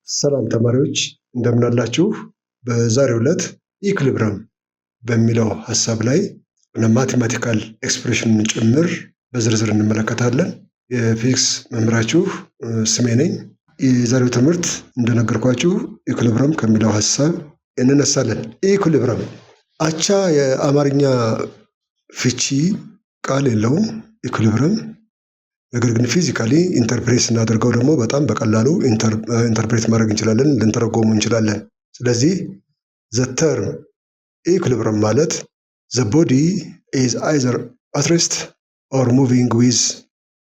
ሰላም ተማሪዎች እንደምን አላችሁ? በዛሬው ዕለት ኢኩሊብረም በሚለው ሐሳብ ላይ ማቴማቲካል ኤክስፕሬሽንን ጭምር በዝርዝር እንመለከታለን። የፊዚክስ መምህራችሁ ስሜ ነኝ። የዛሬው ትምህርት እንደነገርኳችሁ ኢኩሊብረም ከሚለው ሐሳብ እንነሳለን። ኢኩሊብረም አቻ የአማርኛ ፍቺ ቃል የለውም ኢኩሊብረም። ነገር ግን ፊዚካሊ ኢንተርፕሬት ስናደርገው ደግሞ በጣም በቀላሉ ኢንተርፕሬት ማድረግ እንችላለን፣ ልንተረጎሙ እንችላለን። ስለዚህ ዘ ተርም ኢኩሊብረም ማለት ዘ ቦዲ ኢዝ አይዘር አት ሬስት ኦር ሙቪንግ ዊዝ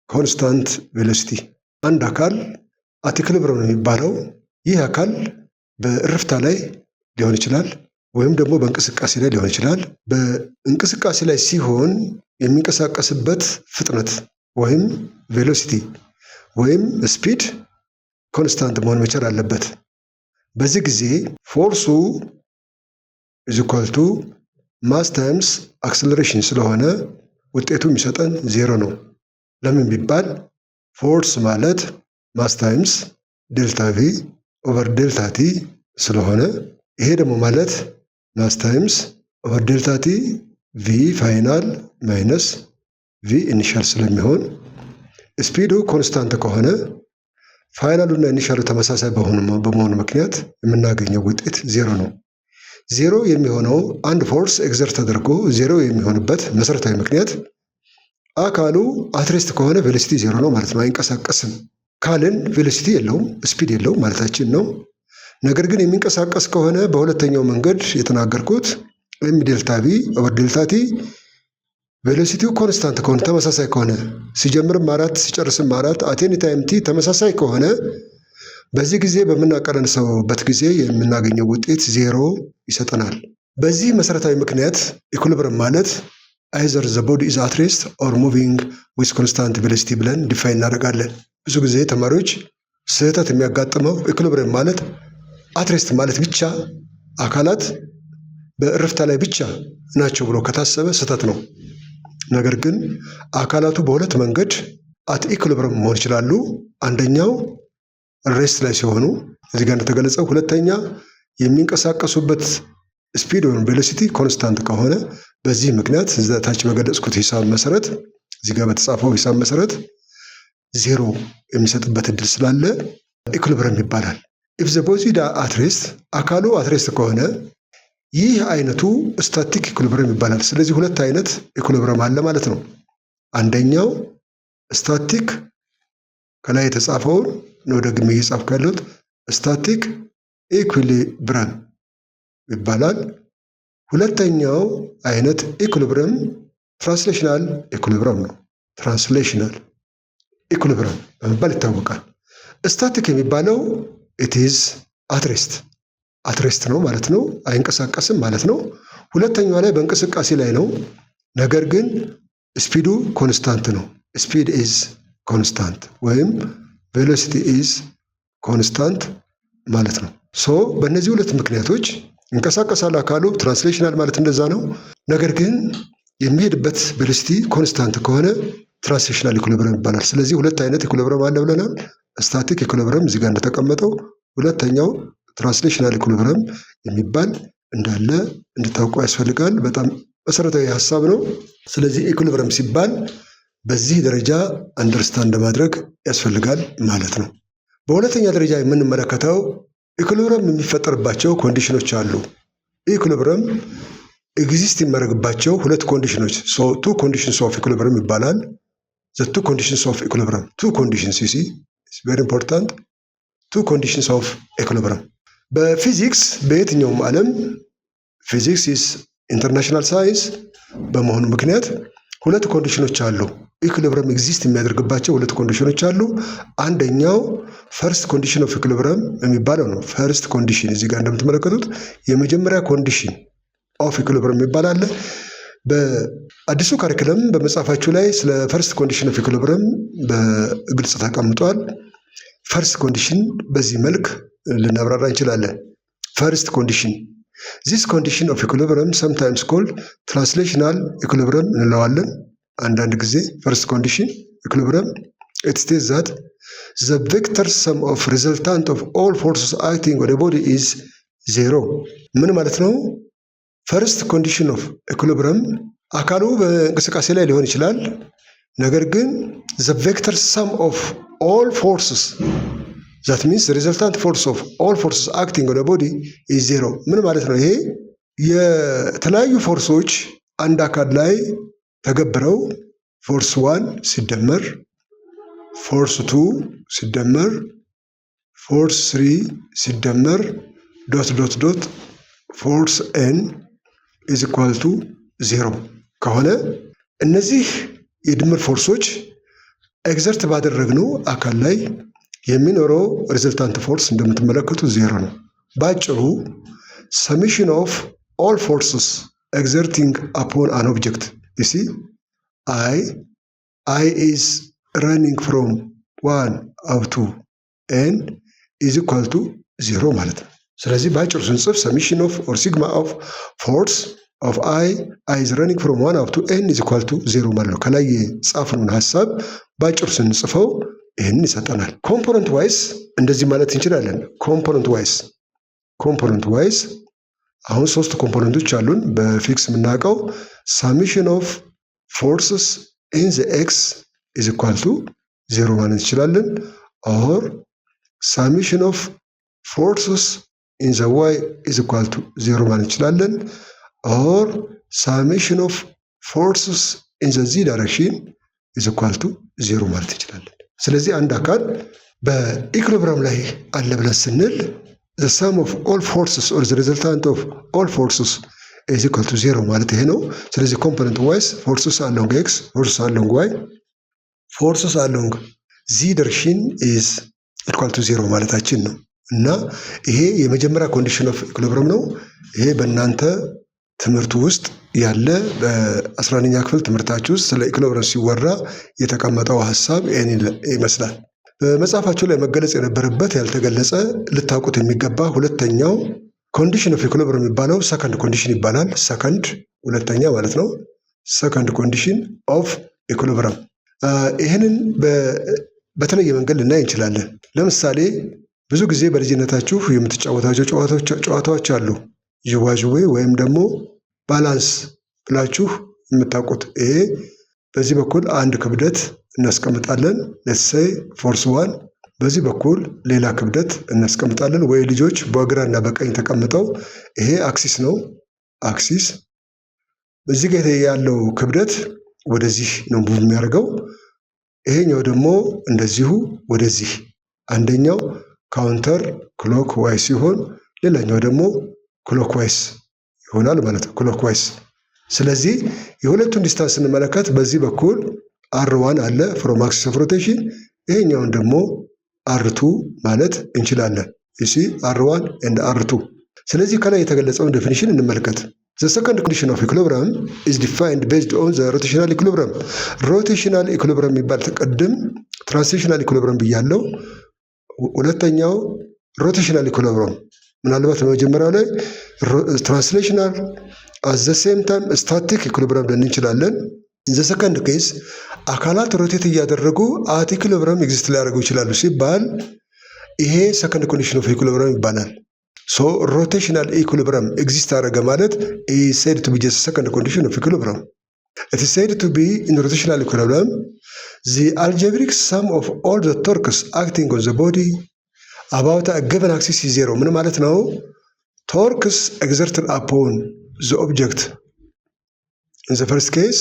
ኮንስታንት ቬሎሲቲ። አንድ አካል አት ኢኩሊብረም ነው የሚባለው። ይህ አካል በእርፍታ ላይ ሊሆን ይችላል ወይም ደግሞ በእንቅስቃሴ ላይ ሊሆን ይችላል። በእንቅስቃሴ ላይ ሲሆን የሚንቀሳቀስበት ፍጥነት ወይም ቬሎሲቲ ወይም ስፒድ ኮንስታንት መሆን መቻል አለበት። በዚህ ጊዜ ፎርሱ ኢዝ ኢኳል ቱ ማስ ታይምስ አክሰለሬሽን ስለሆነ ውጤቱ የሚሰጠን ዜሮ ነው። ለምን ቢባል ፎርስ ማለት ማስ ታይምስ ዴልታ ቪ ኦቨር ዴልታ ቲ ስለሆነ፣ ይሄ ደግሞ ማለት ማስ ታይምስ ኦቨር ዴልታ ቲ ቪ ፋይናል ማይነስ ቪ ኢኒሻል ስለሚሆን ስፒዱ ኮንስታንት ከሆነ ፋይናሉና ኢኒሻሉ ተመሳሳይ በመሆኑ ምክንያት የምናገኘው ውጤት ዜሮ ነው። ዜሮ የሚሆነው አንድ ፎርስ ኤግዘርት ተደርጎ ዜሮ የሚሆንበት መሰረታዊ ምክንያት አካሉ አትሬስት ከሆነ ቬሎሲቲ ዜሮ ነው ማለት ነው፣ አይንቀሳቀስም ካልን ቬሎሲቲ የለውም ስፒድ የለውም ማለታችን ነው። ነገር ግን የሚንቀሳቀስ ከሆነ በሁለተኛው መንገድ የተናገርኩት ኤም ዴልታ ቪ ኦቨር ዴልታ ቲ ቬሎሲቲው ኮንስታንት ከሆነ ተመሳሳይ ከሆነ ሲጀምርም አራት ሲጨርስም አራት አቴኒ ታይም ቲ ተመሳሳይ ከሆነ በዚህ ጊዜ በምናቀለንሰውበት ጊዜ የምናገኘው ውጤት ዜሮ ይሰጠናል። በዚህ መሰረታዊ ምክንያት ኢኩሊብረም ማለት አይዘር ዘ ቦዲ ኢዝ አት ሬስት ኦር ሙቪንግ ዊዝ ኮንስታንት ቬሎሲቲ ብለን ዲፋይን እናደርጋለን። ብዙ ጊዜ ተማሪዎች ስህተት የሚያጋጥመው ኢኩሊብረም ማለት አትሬስት ማለት ብቻ አካላት በእርፍታ ላይ ብቻ ናቸው ብሎ ከታሰበ ስህተት ነው። ነገር ግን አካላቱ በሁለት መንገድ አት ኢኩሊብረም መሆን ይችላሉ። አንደኛው ሬስት ላይ ሲሆኑ እዚህ ጋር እንደተገለጸው፣ ሁለተኛ የሚንቀሳቀሱበት ስፒድ ወይም ቬሎሲቲ ኮንስታንት ከሆነ በዚህ ምክንያት ታች በገለጽኩት ሂሳብ መሰረት እዚህ ጋር በተጻፈው ሂሳብ መሰረት ዜሮ የሚሰጥበት እድል ስላለ ኢኩሊብረም ይባላል። ኢፍ ዘ ቦዲ አት ሬስት አካሉ አት ሬስት ከሆነ ይህ አይነቱ ስታቲክ ኢኩሊብረም ይባላል። ስለዚህ ሁለት አይነት ኢኩሊብረም አለ ማለት ነው። አንደኛው ስታቲክ ከላይ የተጻፈውን ነው ደግሜ እየጻፍኩ ያለሁት ስታቲክ ኢኩሊብረም ይባላል። ሁለተኛው አይነት ኢኩሊብረም ትራንስሌሽናል ኢኩሊብረም ነው። ትራንስሌሽናል ኢኩሊብረም በመባል ይታወቃል። ስታቲክ የሚባለው ኢት ኢዝ አት ሬስት አትሬስት ነው ማለት ነው፣ አይንቀሳቀስም ማለት ነው። ሁለተኛው ላይ በእንቅስቃሴ ላይ ነው፣ ነገር ግን ስፒዱ ኮንስታንት ነው። ስፒድ ኢዝ ኮንስታንት ወይም ቬሎሲቲ ኢዝ ኮንስታንት ማለት ነው። ሶ በእነዚህ ሁለት ምክንያቶች ይንቀሳቀሳል አካሉ። ትራንስሌሽናል ማለት እንደዛ ነው። ነገር ግን የሚሄድበት ቬሎሲቲ ኮንስታንት ከሆነ ትራንስሌሽናል ኢኩሊብረም ይባላል። ስለዚህ ሁለት አይነት ኢኩሊብረም አለ ብለናል። ስታቲክ ኢኩሊብረም እዚህ ጋር እንደተቀመጠው፣ ሁለተኛው ትራንስሌሽናል ኢኩሊብረም የሚባል እንዳለ እንድታውቁ ያስፈልጋል። በጣም መሰረታዊ ሀሳብ ነው። ስለዚህ ኢኩሊብረም ሲባል በዚህ ደረጃ አንደርስታንድ ማድረግ ያስፈልጋል ማለት ነው። በሁለተኛ ደረጃ የምንመለከተው ኢኩሊብረም የሚፈጠርባቸው ኮንዲሽኖች አሉ። ኢኩሊብረም ኤግዚስት የሚያደርግባቸው ሁለት ኮንዲሽኖች ቱ ኮንዲሽንስ ኦፍ ኢኩሊብረም ይባላል። ዘ ቱ ኮንዲሽንስ ኦፍ ኢኩሊብረም ቱ ኮንዲሽንስ ዩ ሲ ኢትስ ቬሪ ኢምፖርታንት ቱ ኮንዲሽንስ ኦፍ ኢኩሊብረም። በፊዚክስ በየትኛውም ዓለም ፊዚክስ ኢዝ ኢንተርናሽናል ሳይንስ በመሆኑ ምክንያት ሁለት ኮንዲሽኖች አሉ። ኢኩሊብረም ኤግዚስት የሚያደርግባቸው ሁለት ኮንዲሽኖች አሉ። አንደኛው ፈርስት ኮንዲሽን ኦፍ ኢኩሊብረም የሚባለው ነው። ፈርስት ኮንዲሽን እዚህ ጋር እንደምትመለከቱት የመጀመሪያ ኮንዲሽን ኦፍ ኢኩሊብረም የሚባል አለ። በአዲሱ ካሪክለም በመጽሐፋችሁ ላይ ስለ ፈርስት ኮንዲሽን ኦፍ ኢኩሊብረም በግልጽ ተቀምጧል። ፈርስት ኮንዲሽን በዚህ መልክ ልናብራራ እንችላለን። ፈርስት ኮንዲሽን ዚስ ኮንዲሽን ኦፍ ኢኩሊብረም ሰምታይምስ ኮልድ ትራንስሌሽናል ኢኩሊብረም እንለዋለን። አንዳንድ ጊዜ ፈርስት ኮንዲሽን ኢኩሊብረም it states that the vector sum of resultant of all forces acting on a body is 0. ምን ማለት ነው? ፈርስት ኮንዲሽን ኦፍ ኢኩሊብረም አካሉ በእንቅስቃሴ ላይ ሊሆን ይችላል። ነገር ግን the vector sum of all forces that means the resultant force of all forces acting on a body is 0. ምን ማለት ነው? ይሄ የተለያዩ ፎርሶች አንድ አካል ላይ ተገብረው ፎርስ 1 ሲደመር ፎርስ 2 ሲደመር ፎርስ 3 ሲደመር ዶት ፎርስ ኤን ኢዝ ኢኳል ቱ 0 ከሆነ እነዚህ የድምር ፎርሶች ኤግዘርት ባደረግነው አካል ላይ የሚኖረው ሪዘልታንት ፎርስ እንደምትመለከቱ 0 ነው። ባጭሩ ሰሚሽን ኦፍ ኦል ፎርስስ ኤግዘርቲንግ አፖን አን ኦብጀክት you see I is running from 1 up to n is equal to 0 ማለት ነው። ስለዚህ ባጭሩ ስንጽፍ ሰሚሽን ኦፍ ኦር ሲግማ ኦፍ ፎርስ ኦፍ I is running from 1 up to n is equal to 0 ማለት ነው። ከላይ የጻፍነውን ሀሳብ ባጭሩ ስንጽፈው ይህንን ይሰጠናል። ኮምፖነንት ዋይስ እንደዚህ ማለት እንችላለን። ኮምፖነንት ዋይስ አሁን 3 ኮምፖነንቶች አሉን በፊክስ የምናውቀው ሰሚሽን ኦፍ ፎርስስ ኢን ዘ ኤክስ ኢዝ ኢኳል ቱ 0 ማለት እንችላለን። ኦር ሰሚሽን ኦፍ ፎርስስ ኢን ዘ ዋይ ኢዝ ኢኳል ቱ 0 ማለት እንችላለን። ኦር ሰሚሽን ኦፍ ፎርስስ ኢን ዘ ዚ ዳይሬክሽን ኢዝ ኢኳል ቱ 0 ማለት እንችላለን። ስለዚህ አንድ አካል በኢኩሊብረም ላይ አለ ብለን ስንል the sum of all forces or the resultant of all forces is equal to 0 ማለት ይሄ ነው። ስለዚህ ኮምፖነንት ዋይስ ፎርስስ አሎንግ ኤክስ ፎርስስ አሎንግ ዋይ ፎርስስ አሎንግ ዚ ዳይሬክሽን ኢዝ ኢኳል ቱ 0 ማለታችን ነው። እና ይሄ የመጀመሪያ ኮንዲሽን ኦፍ ኢኩሊብረም ነው። ይሄ በእናንተ ትምህርቱ ውስጥ ያለ በ11ኛ ክፍል ትምህርታችሁ ውስጥ ስለ ኢኩሊብረም ሲወራ የተቀመጠው ሀሳብ ይሄን ይመስላል። በመጽሐፋቸው ላይ መገለጽ የነበረበት ያልተገለጸ ልታውቁት የሚገባ ሁለተኛው ኮንዲሽን ኦፍ ኢኩሊብረም የሚባለው ሰከንድ ኮንዲሽን ይባላል። ሰከንድ ሁለተኛ ማለት ነው። ሰከንድ ኮንዲሽን ኦፍ ኢኩሊብረም ይህንን በተለየ መንገድ ልናይ እንችላለን። ለምሳሌ ብዙ ጊዜ በልጅነታችሁ የምትጫወታቸው ጨዋታዎች አሉ። ዥዋዥዌ ወይም ደግሞ ባላንስ ብላችሁ የምታውቁት ይሄ በዚህ በኩል አንድ ክብደት እናስቀምጣለን። ሌትስ ሴይ ፎርስ 1 በዚህ በኩል ሌላ ክብደት እናስቀምጣለን። ወይ ልጆች በግራና በቀኝ ተቀምጠው ይሄ አክሲስ ነው። አክሲስ በዚህ ጋር ያለው ክብደት ወደዚህ ነው ሙቭ የሚያደርገው። ይሄኛው ደግሞ እንደዚሁ ወደዚህ። አንደኛው ካውንተር ክሎክ ዋይስ ሲሆን ሌላኛው ደግሞ ክሎክ ዋይስ ይሆናል ማለት ነው። ክሎክ ዋይስ። ስለዚህ የሁለቱን ዲስታንስ ስንመለከት በዚህ በኩል R1 አለ ፍሮም አክሲስ ኦፍ ሮቴሽን፣ ይሄኛውን ደግሞ R2 ማለት እንችላለን። እሺ R1 and R2። ስለዚህ ከላይ የተገለጸውን ዴፊኒሽን እንመልከት። The second condition of equilibrium is defined based on the rotational equilibrium. rotational equilibrium የሚባል ተቀድም ትራንስሌሽናል ኢኩሊብረም ብያለው። ሁለተኛው ሮቴሽናል ኢኩሊብረም ምናልባት በመጀመሪያው ላይ ትራንስሌሽናል at the same time static equilibrium ልን እንችላለን። in the second case አካላት ሮቴት እያደረጉ at equilibrium ኤግዚስት ሊያደርጉ ይችላሉ ሲባል ይሄ ሰከንድ ኮንዲሽን ኦፍ ኢኩሊብረም ይባላል። ሶ ሮቴሽናል ኢኩሊብረም ኤግዚስት አደረገ ማለት is said to be just second condition of equilibrium. It is said to be in rotational equilibrium the algebraic sum of all the torques acting on the body about a given axis is 0. ምን ማለት ነው? torques exerted upon the object in the first case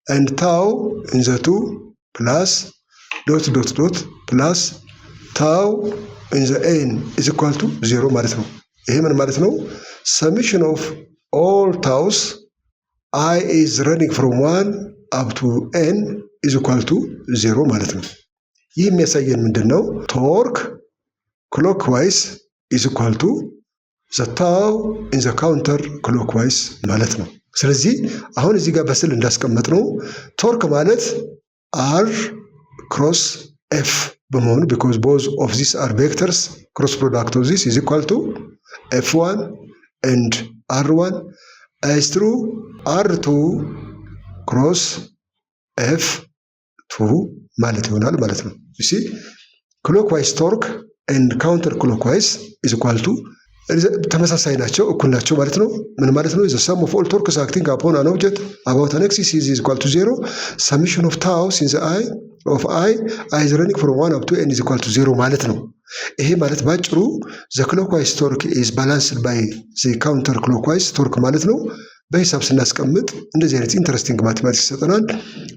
and tau in the two plus dot plus tau in the n is equal to 0 ማለት ነው። ይሄ ምን ማለት ነው? summation of all taus I is running from 1 up to n is equal to 0 ማለት ነው። ይህ የሚያሳየን ምንድን ነው? ቶርክ clockwise is equal to the tau in the counter clockwise ማለት ነው። ስለዚህ አሁን እዚህ ጋር በስዕል እንዳስቀመጥ ነው ቶርክ ማለት R cross F በመሆኑ because both of these are vectors cross product of this is equal to F1 and R1 is through R2 cross F2 ማለት ይሆናል ማለት ነው። እሺ ክሎክዋይዝ ቶርክ ኤንድ ካውንተር ክሎክዋይዝ ኢዝ ኢኳል ቱ ተመሳሳይ ናቸው፣ እኩል ናቸው ማለት ነው። ምን ማለት ነው? ዘ ሰም ኦፍ ኦል ቶርክስ አክቲንግ አፖን አን ኦብጀክት አባውት አን አክሲስ ኢዝ ኢኳል ቱ 0 ሰሚሽን ኦፍ ታው ሲንስ አይ ኦፍ አይ ኢዝ ረኒንግ ፍሮም 1 አፕ ቱ ኤን ኢዝ ኢኳል ቱ 0 ማለት ነው። ይሄ ማለት ባጭሩ ዘ ክሎክዋይዝ ቶርክ ኢዝ ባላንስድ ባይ ዘ ካውንተር ክሎክዋይዝ ቶርክ ማለት ነው። በሂሳብ ስናስቀምጥ እንደዚህ አይነት ኢንተረስቲንግ ማቴማቲክስ ይሰጠናል።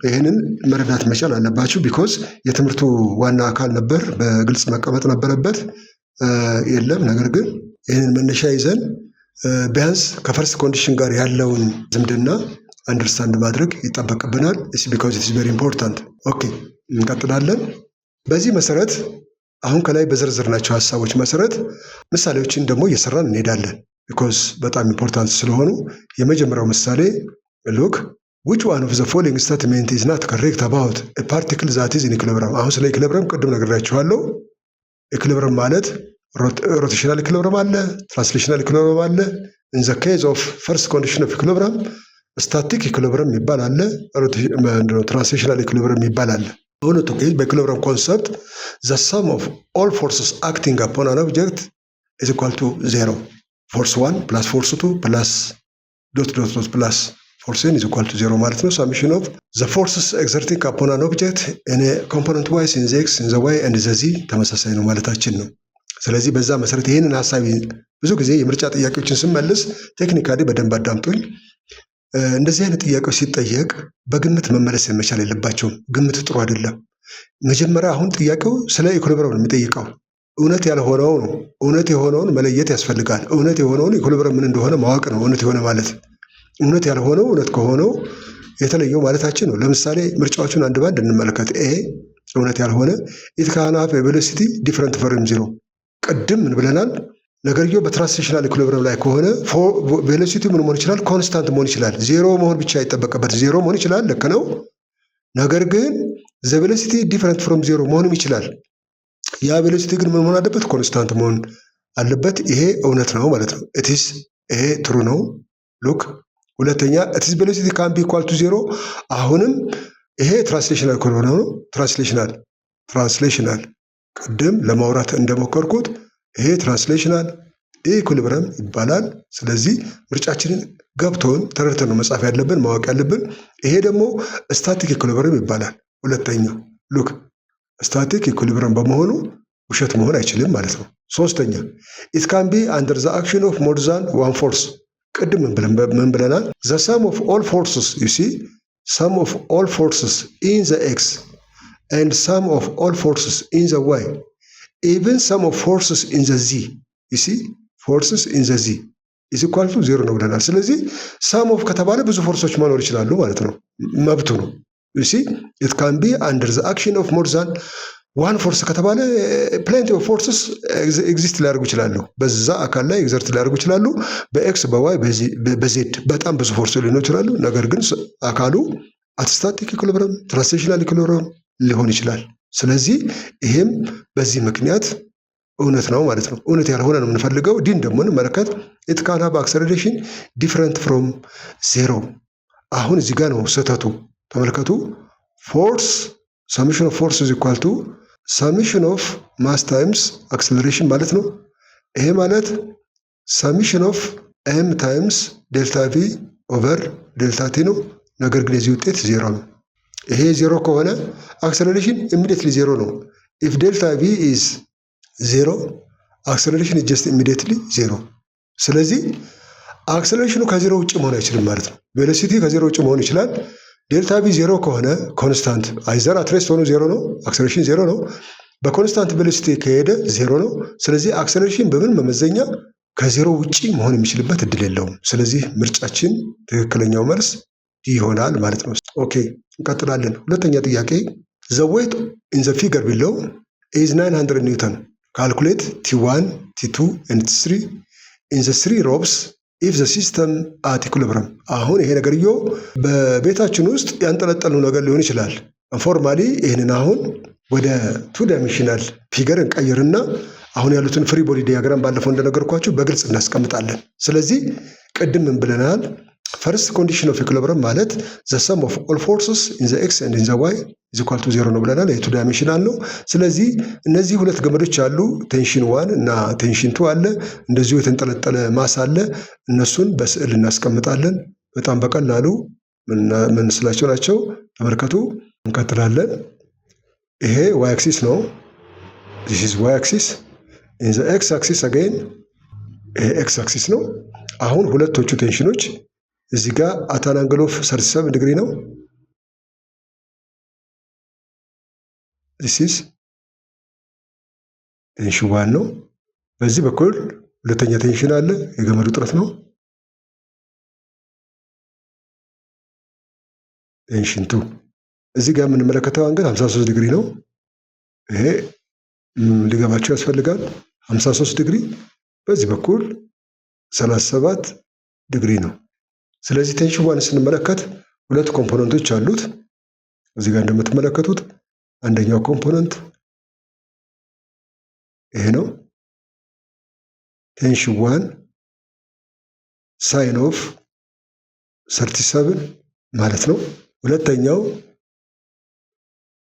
ይህንን መረዳት መቻል አለባችሁ። ቢኮዝ የትምህርቱ ዋና አካል ነበር፣ በግልጽ መቀመጥ ነበረበት። የለም ነገር ግን ይህንን መነሻ ይዘን ቢያንስ ከፈርስት ኮንዲሽን ጋር ያለውን ዝምድና አንደርስታንድ ማድረግ ይጠበቅብናል። ቢኮዝ ኢት ኢዝ ቬሪ ኢምፖርታንት። ኦኬ እንቀጥላለን። በዚህ መሰረት አሁን ከላይ በዘርዘርናቸው ሀሳቦች መሰረት ምሳሌዎችን ደግሞ እየሰራን እንሄዳለን። ቢኮዝ በጣም ኢምፖርታንት ስለሆኑ የመጀመሪያው ምሳሌ ሉክ which one of the following statement is not correct about a particle that is in equilibrium። አሁን ስለ ኢኩሊብሪየም ቅድም ነግሬያችኋለሁ። ኢኩሊብሪየም ማለት ሮቴሽናል ኢኩሊብሪየም አለ፣ ትራንስሌሽናል ኢኩሊብሪየም አለ። in the case of first condition of equilibrium ስታቲክ ኢኩሊብሪየም ይባል አለ፣ ትራንስሌሽናል ኢኩሊብሪየም ይባል አለ። በሁለቱ ኬዝ በኢኩሊብሪየም ኮንሰፕት the sum of all forces acting upon an object is equal to 0 ፎርስ 1 ፕላስ ፎርስ 2 ፕላስ ዶት ዶት ዶት ፕላስ ፎርስ n is equal to 0 ማለት ነው። ሰሚሽን ኦፍ the forces exerting upon an object in a component wise in the x in the y and the z ተመሳሳይ ነው ማለታችን ነው። ስለዚህ በዛ መሰረት ይህንን ሀሳብ ብዙ ጊዜ የምርጫ ጥያቄዎችን ስመልስ ቴክኒካሊ በደንብ አዳምጡኝ። እንደዚህ አይነት ጥያቄዎች ሲጠየቅ በግምት መመለስ መቻል የለባቸውም። ግምት ጥሩ አይደለም። መጀመሪያ አሁን ጥያቄው ስለ ኢኩሊብሪየም ነው የሚጠይቀው። እውነት ያልሆነው ነው። እውነት የሆነውን መለየት ያስፈልጋል። እውነት የሆነውን ኢኩሊብሪየም ምን እንደሆነ ማወቅ ነው እውነት የሆነ ማለት። እውነት ያልሆነው እውነት ከሆነው የተለየው ማለታችን ነው። ለምሳሌ ምርጫዎቹን አንድ ባንድ እንመለከት። ኤ እውነት ያልሆነ ኢት ካን ሃቭ ኤ ቬሎሲቲ ዲፈረንት ፍሮም 0። ቅድም ምን ብለናል? ነገርየው በትራንስሌሽናል ኢኩሊብሪየም ላይ ከሆነ ቬሎሲቲ ምን መሆን ይችላል? ኮንስታንት መሆን ይችላል። 0 መሆን ብቻ አይጠበቅበት። 0 መሆን ይችላል፣ ልክ ነው። ነገር ግን ዘ ቬሎሲቲ ዲፈረንት ፍሮም 0 መሆንም ይችላል። ያ ቬሎሲቲ ግን ምን መሆን አለበት? ኮንስታንት መሆን አለበት። ይሄ እውነት ነው ማለት ነው። ኢትስ ይሄ ትሩ ነው። ሉክ ሁለተኛ ኢትስ ቬሎሲቲ ካን ቢ ኢኳል ቱ 0። አሁንም ይሄ ትራንስሌሽናል ኢኩሊብሪየም ነው። ትራንስሌሽናል ቅድም ለማውራት እንደሞከርኩት ይሄ ትራንስሌሽናል ኢኩሊብሪየም ይባላል። ስለዚህ ምርጫችንን ገብቶን ተረድተን ነው መጻፍ ያለብን ማወቅ ያለብን። ይሄ ደግሞ ስታቲክ ኢኩሊብሪየም ይባላል። ሁለተኛው ሉክ ስታቲክ ኢኩሊብሪየም በመሆኑ ውሸት መሆን አይችልም ማለት ነው። ሶስተኛ ኢት ካን ቢ አንደር ዘ አክሽን ኦፍ ሞር ዛን ዋን ፎርስ። ቅድም ምን ብለናል? ዘ ሰም ኦፍ ኦል ፎርስስ ዩ ሲ ሰም ኦፍ ኦል ፎርስስ ኢን ዘ ኤክስ ኤንድ ሰም ኦፍ ኦል ፎርስስ ኢን ዘ ዋይ ኢቨን ሰም ኦፍ ፎርስስ ኢን ዘ ዚ ዩ ሲ ፎርስስ ኢን ዘ ዚ ኢዝ ኢኳል ቱ 0 ነው ብለናል። ስለዚህ ሰም ኦፍ ከተባለ ብዙ ፎርሶች መኖር ይችላሉ ማለት ነው። መብቱ ነው። you see it can be under the action of more than one force ከተባለ plenty of forces exist ሊያደርጉ ይችላሉ። በዛ አካል ላይ ኤግዘርት ሊያደርጉ ይችላሉ። በኤክስ በዋይ በዜድ በጣም ብዙ ፎርሶች ሊኖሩ ይችላሉ። ነገር ግን አካሉ አትስታቲክ ኢኩሊብሪየም ትራንስሌሽናል ኢኩሊብሪየም ሊሆን ይችላል። ስለዚህ ይሄም በዚህ ምክንያት እውነት ነው ማለት ነው። እውነት ያልሆነ ነው የምንፈልገው። ዲን ደግሞ እንመለከት። it can have acceleration different from 0። አሁን እዚህ ጋር ነው ስህተቱ። ተመልከቱ። ፎርስ ሰሚሽን ኦፍ ፎርስ ኢዝ ኢኳል ቱ ሰሚሽን ኦፍ ማስ ታይምስ አክሰለሬሽን ማለት ነው። ይሄ ማለት ሰሚሽን ኦፍ ኤም ታይምስ ዴልታ ቪ ኦቨር ዴልታ ቲ ነው። ነገር ግን የዚህ ውጤት 0 ነው። ይሄ 0 ከሆነ አክሰለሬሽን ኢሚዲየትሊ 0 ነው። ኢፍ ዴልታ ቪ ኢዝ 0 አክሰለሬሽን ኢዝ ጀስት ኢሚዲየትሊ 0። ስለዚህ አክሰለሬሽኑ ከ0 ውጭ መሆን አይችልም ማለት ነው። ቬሎሲቲ ከ0 ውጭ መሆን ይችላል። ዴልታ ቪ 0 ከሆነ ኮንስታንት አይዘር አትሬስት ሆኖ 0 ነው። አክሰለሬሽን 0 ነው። በኮንስታንት ቬሎሲቲ ከሄደ 0 ነው። ስለዚህ አክሰለሬሽን በምን መመዘኛ ከ0 ውጪ መሆን የሚችልበት እድል የለውም። ስለዚህ ምርጫችን ትክክለኛው መልስ ይሆናል ማለት ነው። ኦኬ እንቀጥላለን። ሁለተኛ ጥያቄ the weight in the figure below is 900 ኒውተን calculate T1 T2 and T3 in the 3 ropes if the system at equilibrium። አሁን ይሄ ነገርዮ በቤታችን ውስጥ ያንጠለጠልነው ነገር ሊሆን ይችላል። ፎርማሊ ይህንን አሁን ወደ 2 ዳይሜንሽናል ፊገር እንቀይርና አሁን ያሉትን ፍሪ ቦዲ ዲያግራም ባለፈው እንደነገርኳችሁ በግልጽ እናስቀምጣለን። ስለዚህ ቅድም ምን ብለናል? ፈርስት ኮንዲሽን ኦፍ ኢኩሊብረም ማለት ዘ ሰም ኦፍ ኦል ፎርስስ ኢን ዘ ኤክስ ኤንድ ኢን ዘ ዋይ ኢዝ ኢኳል ቱ 0 ነው ብለናል። የቱ ዳይሜንሽናል ነው። ስለዚህ እነዚህ ሁለት ገመዶች አሉ። ቴንሽን 1 እና ቴንሽን 2 አለ። እንደዚሁ የተንጠለጠለ ማስ አለ። እነሱን በስዕል እናስቀምጣለን። በጣም በቀላሉ ምን ስላቸው ናቸው ተመልከቱ። እንቀጥላለን። ይሄ ዋይ አክሲስ ነው። this is y axis in the x axis again ይሄ ኤክስ አክሲስ ነው። አሁን ሁለቶቹ ቴንሽኖች እዚህ ጋር አት አን አንግል ኦፍ 37 ዲግሪ ነው። this is ቴንሽን 1 ነው። በዚህ በኩል ሁለተኛ ቴንሽን አለ። የገመዱ ውጥረት ነው። ቴንሽን 2 እዚህ ጋር የምንመለከተው አንግል 53 ዲግሪ ነው። ይሄ ሊገባቸው ያስፈልጋል። 53 ዲግሪ በዚህ በኩል 37 ዲግሪ ነው። ስለዚህ ቴንሽን 1 ስንመለከት ሁለት ኮምፖነንቶች አሉት። እዚህ ጋር እንደምትመለከቱት አንደኛው ኮምፖነንት ይሄ ነው። ቴንሽን 1 ሳይን ኦፍ 37 ማለት ነው። ሁለተኛው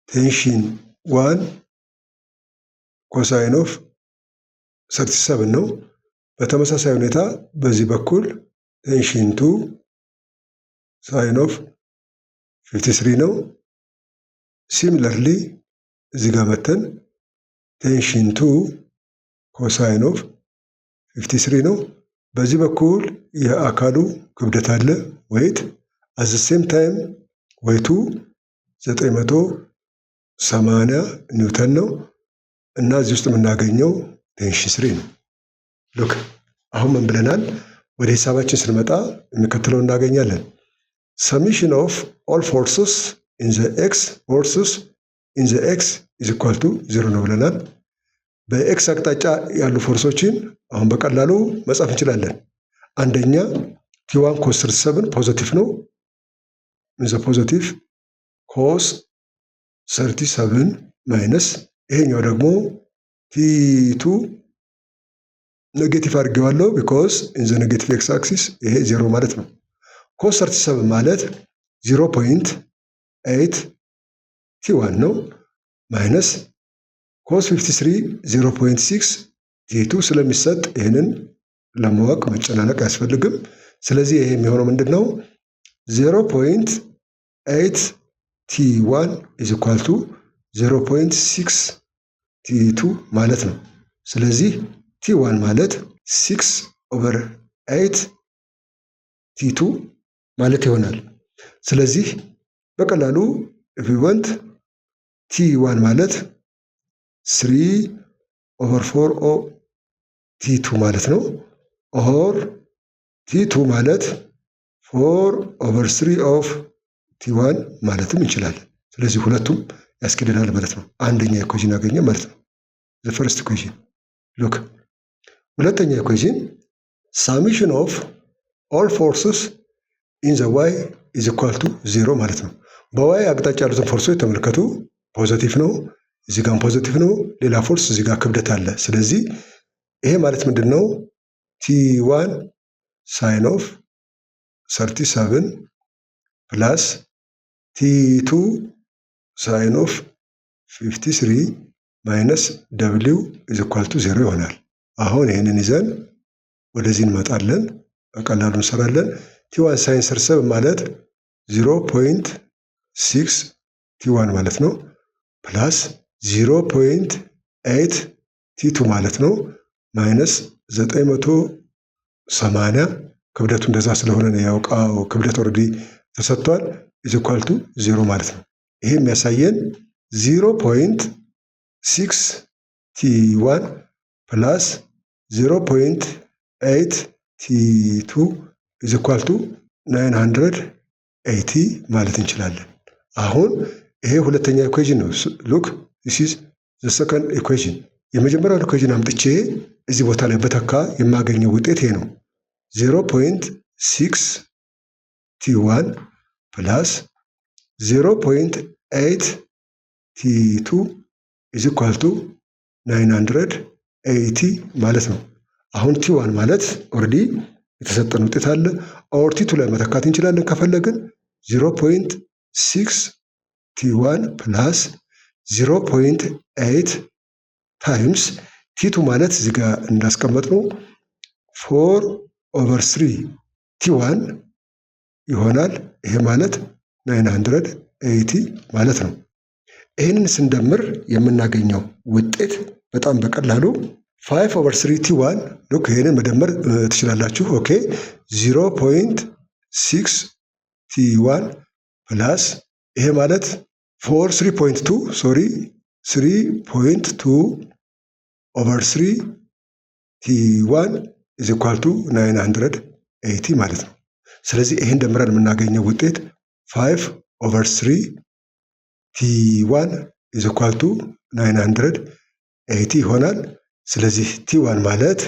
ቴንሽን 1 ኮሳይን ኦፍ 37 ነው። በተመሳሳይ ሁኔታ በዚህ በኩል ቴንሽን 2 ሳይን ኦፍ 53 ነው። ሲሚለርሊ እዚህ ጋር መተን ቴንሽን 2 ኮሳይን ኦፍ 53 ነው። በዚህ በኩል የአካሉ ክብደት አለ ዌይት አት ዘ ሴም ታይም ዌይቱ 980 ኒውተን ነው እና እዚህ ውስጥ የምናገኘው ቴንሽን 3 ነው። ሉክ አሁን ምን ብለናል? ወደ ሂሳባችን ስንመጣ የሚከተለው እናገኛለን። ሰሚሽን ኦፍ ኦል ፎርስስ ኢን ዘ ኤክስ ፎርስስ ኢን ዘ ኤክስ ኢዝ ኢኳል ቱ 0 ነው ብለናል። በኤክስ አቅጣጫ ያሉ ፎርሶችን አሁን በቀላሉ መጻፍ እንችላለን። አንደኛ ቲ1 ኮስ 37 ፖዚቲቭ ነው። ዘ ፖዚቲቭ ኮስ 37 ማይነስ ይሄኛው ደግሞ ቲ2 ኔጌቲቭ አድርጌዋለሁ ቢኮዝ ኢን ዘ ኔጌቲቭ ኤክስ አክሲስ ይሄ 0 ማለት ነው። ኮስ 37 ማለት 0.8 ቲ1 ነው ማይነስ ኮስ 53 0.6 ቲ2 ስለሚሰጥ ይህንን ለማወቅ መጨናነቅ አያስፈልግም። ስለዚህ ይሄ የሚሆነው ምንድን ነው? 0.8 ቲ1 ኢዝ ኢኳል ቱ 0.6 ቲ2 ማለት ነው። ስለዚህ ቲ1 ማለት 6/8 ቲ2 ማለት ይሆናል። ስለዚህ በቀላሉ if we want ቲ1 ማለት 3/4 ቲ2 ማለት ነው። ኦር ቲ2 ማለት 4/3 ኦፍ ቲ1 ማለትም እንችላለን። ስለዚህ ሁለቱም ያስኬደናል ማለት ነው። አንደኛ ኢኩዌሽን አገኘ ማለት ነው። the first equation look ሁለተኛ ኢኩዌሽን summation of all forces in the y is equal to 0 ማለት ነው። በዋይ አቅጣጫ ያሉትን ፎርሶች ተመልከቱ። ፖዚቲቭ ነው፣ እዚህ ጋር ፖዚቲቭ ነው። ሌላ ፎርስ እዚህ ጋር ክብደት አለ። ስለዚህ ይሄ ማለት ምንድን ነው? ቲ1 ሳይን ኦፍ 37 ፕላስ ቲ2 ሳይን ኦፍ 53 ማይነስ ደብሊው ኢዝ ኢኳል ቱ 0 ይሆናል። አሁን ይህንን ይዘን ወደዚህ እንመጣለን። በቀላሉ እንሰራለን። ቲ1 ሳይን 37 ማለት 0.6 ቲ1 ማለት ነው ፕላስ 0.8 ቲ2 ማለት ነው ማይነስ 980 ክብደቱ እንደዛ ስለሆነ ነው ያውቃው። ክብደት ኦልሬዲ ተሰጥቷል። ኢዝ ኢኳል ቱ 0 ማለት ነው። ይሄ የሚያሳየን 0.6 ቲ1 ፕላስ 0.8 ቲ2 ኢዝ ኢኳል ቱ 980 ማለት እንችላለን። አሁን ይሄ ሁለተኛ ኢኩዌሽን ነው። ሉክ ዲስ ኢዝ ዘ ሰከንድ ኢኩዌሽን። የመጀመሪያው ኢኩዌሽን አምጥቼ እዚህ ቦታ ላይ በተካ የማገኘው ውጤት ይሄ ነው። 0.6 ቲ1 ፕላስ 0.8 ቲ2 ኢዝ ኢኳል ቱ 980 ማለት ነው። አሁን ቲ1 ማለት ኦልሬዲ የተሰጠን ውጤት አለ። ኦር ቲ2 ላይ መተካት እንችላለን ከፈለግን 0.6 ቲ1 ፕላስ 0.8 ታይምስ ቲ2 ማለት እዚህ ጋር እንዳስቀመጥነው 4/3 ቲ1 ይሆናል። ይሄ ማለት 980 ማለት ነው። ይህንን ስንደምር የምናገኘው ውጤት በጣም በቀላሉ 5/3 ቲ1 ሉክ ይሄንን መደመር ትችላላችሁ። ኦኬ 0.6 ቲ1 ፕላስ ይሄ ማለት 3.2 ሶሪ 3.2/3 ቲ1 is equal to 980 ማለት ነው። ስለዚህ ይሄን ደምረን የምናገኘው ውጤት 5/3 ቲ1 is equal to 980 ይሆናል። ስለዚህ ቲ1 ማለት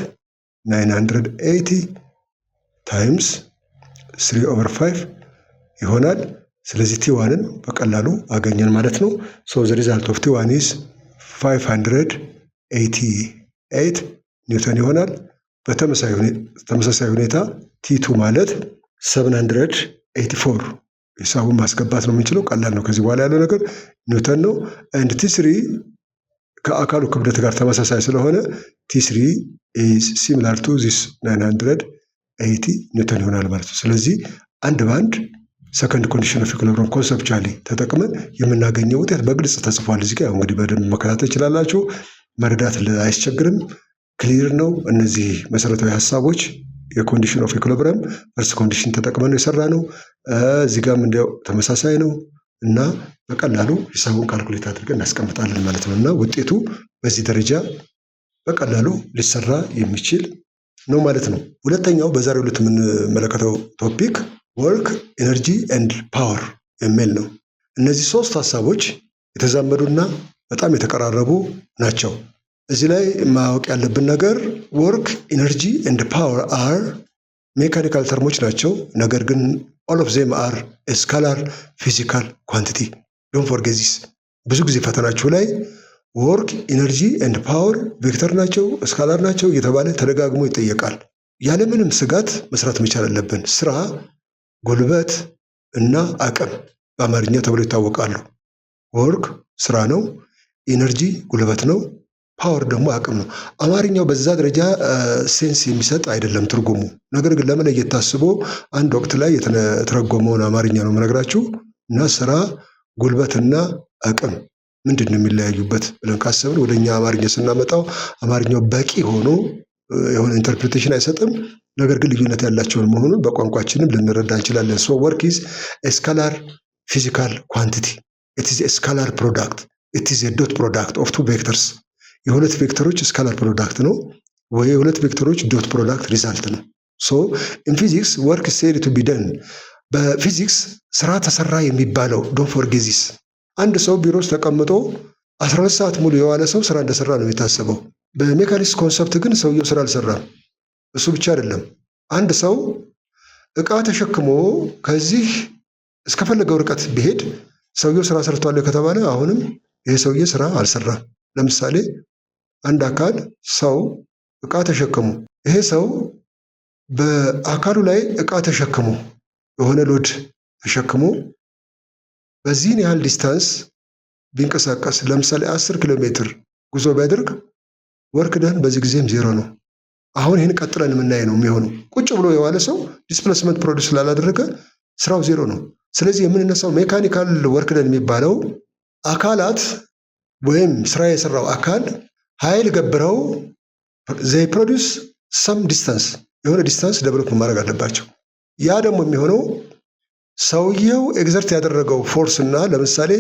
980 ታይምስ 3/5 ይሆናል። ስለዚህ ቲ1ን በቀላሉ አገኘን ማለት ነው። ሶ ዘ ሪዛልት ኦፍ ቲ1 ኢዝ 588 ኒውተን ይሆናል። በተመሳሳይ ሁኔታ ቲ2 ማለት 784 ሂሳቡን ማስገባት ነው የምንችለው። ቀላል ነው። ከዚህ በኋላ ያለው ነገር ኒውተን ነው። አንድ ቲ3 ከአካሉ ክብደት ጋር ተመሳሳይ ስለሆነ ቲ3 ኢዝ ሲሚላር ቱ ዚስ 980 ኒውተን ይሆናል ማለት ነው። ስለዚህ አንድ በአንድ ሰከንድ ኮንዲሽን ኦፍ ኢኩሊብሪየም ኮንሰፕቹዋሊ ተጠቅመን የምናገኘው ውጤት በግልጽ ተጽፏል። እዚህ ጋር እንግዲህ በደንብ መከታተል ይችላላችሁ። መረዳት አይስቸግርም። ክሊር ነው። እነዚህ መሰረታዊ ሀሳቦች የኮንዲሽን ኦፍ ኢኩሊብሪየም ፈርስት ኮንዲሽን ተጠቅመን የሰራ ነው። እዚህ ጋርም እንዲያው ተመሳሳይ ነው እና በቀላሉ ሂሳቡን ካልኩሌት አድርገን እናስቀምጣለን ማለት ነው። እና ውጤቱ በዚህ ደረጃ በቀላሉ ሊሰራ የሚችል ነው ማለት ነው። ሁለተኛው በዛሬው ዕለት የምንመለከተው ቶፒክ ወርክ ኤነርጂ ኤንድ ፓወር የሚል ነው። እነዚህ ሶስት ሀሳቦች የተዛመዱና በጣም የተቀራረቡ ናቸው። እዚህ ላይ ማወቅ ያለብን ነገር ወርክ ኤነርጂ ኤንድ ፓወር አር ሜካኒካል ተርሞች ናቸው። ነገር ግን ኦል ኦፍ ዜም አር ስካላር ፊዚካል ኳንቲቲ ዶንት ፎርጌት ዚስ። ብዙ ጊዜ ፈተናችሁ ላይ ወርክ ኤነርጂ ኤንድ ፓወር ቬክተር ናቸው፣ ስካላር ናቸው እየተባለ ተደጋግሞ ይጠየቃል። ያለምንም ስጋት መስራት መቻል አለብን። ስራ፣ ጉልበት እና አቅም በአማርኛ ተብሎ ይታወቃሉ። ወርክ ስራ ነው፣ ኤነርጂ ጉልበት ነው፣ ፓወር ደግሞ አቅም ነው። አማርኛው በዛ ደረጃ ሴንስ የሚሰጥ አይደለም ትርጉሙ። ነገር ግን ለመለየት ታስቦ አንድ ወቅት ላይ የተረጎመውን አማርኛ ነው የምነግራችሁ እና ስራ፣ ጉልበትና አቅም ምንድን ነው የሚለያዩበት ብለን ካሰብን ወደ እኛ አማርኛ ስናመጣው አማርኛው በቂ ሆኖ የሆነ ኢንተርፕሪቴሽን አይሰጥም። ነገር ግን ልዩነት ያላቸውን መሆኑን በቋንቋችንም ልንረዳ እንችላለን። ሶ ወርክ ኢዝ ስካላር ፊዚካል ኳንቲቲ ኢት ኢዝ ስካላር ፕሮዳክት ኢት ኢዝ ዶት ፕሮዳክት ኦፍ ቱ ቬክተርስ። የሁለት ቬክተሮች ስካላር ፕሮዳክት ነው ወይ የሁለት ቬክተሮች ዶት ፕሮዳክት ሪዛልት ነው። ሶ ኢን ፊዚክስ ወርክ ሴድ ቱ ቢ ደን። በፊዚክስ ስራ ተሰራ የሚባለው ዶንት ፎርጌት ዚስ። አንድ ሰው ቢሮ ውስጥ ተቀምጦ 12 ሰዓት ሙሉ የዋለ ሰው ስራ እንደሰራ ነው የሚታሰበው። በሜካኒክስ ኮንሰፕት ግን ሰውየው ስራ አልሰራም። እሱ ብቻ አይደለም። አንድ ሰው እቃ ተሸክሞ ከዚህ እስከፈለገው ርቀት ቢሄድ ሰውየው ስራ ሰርቷል ከተባለ አሁንም ይሄ ሰውዬ ስራ አልሰራም። ለምሳሌ አንድ አካል ሰው እቃ ተሸክሞ ይሄ ሰው በአካሉ ላይ እቃ ተሸክሞ የሆነ ሎድ ተሸክሞ በዚህን ያህል ዲስታንስ ቢንቀሳቀስ ለምሳሌ 10 ኪሎ ሜትር ጉዞ ቢያደርግ ወርክ ደን በዚህ ጊዜም ዜሮ ነው። አሁን ይህን ቀጥለን የምናይ ነው የሚሆነው። ቁጭ ብሎ የዋለ ሰው ዲስፕሌስመንት ፕሮዲስ ስላላደረገ ስራው ዜሮ ነው። ስለዚህ የምንነሳው ሜካኒካል ወርክ ደን የሚባለው አካላት ወይም ስራ የሰራው አካል ኃይል ገብረው ዘይ ፕሮዲስ ሰም ዲስታንስ የሆነ ዲስታንስ ደቨሎፕ ማድረግ አለባቸው። ያ ደግሞ የሚሆነው ሰውየው ኤግዘርት ያደረገው ፎርስ እና ለምሳሌ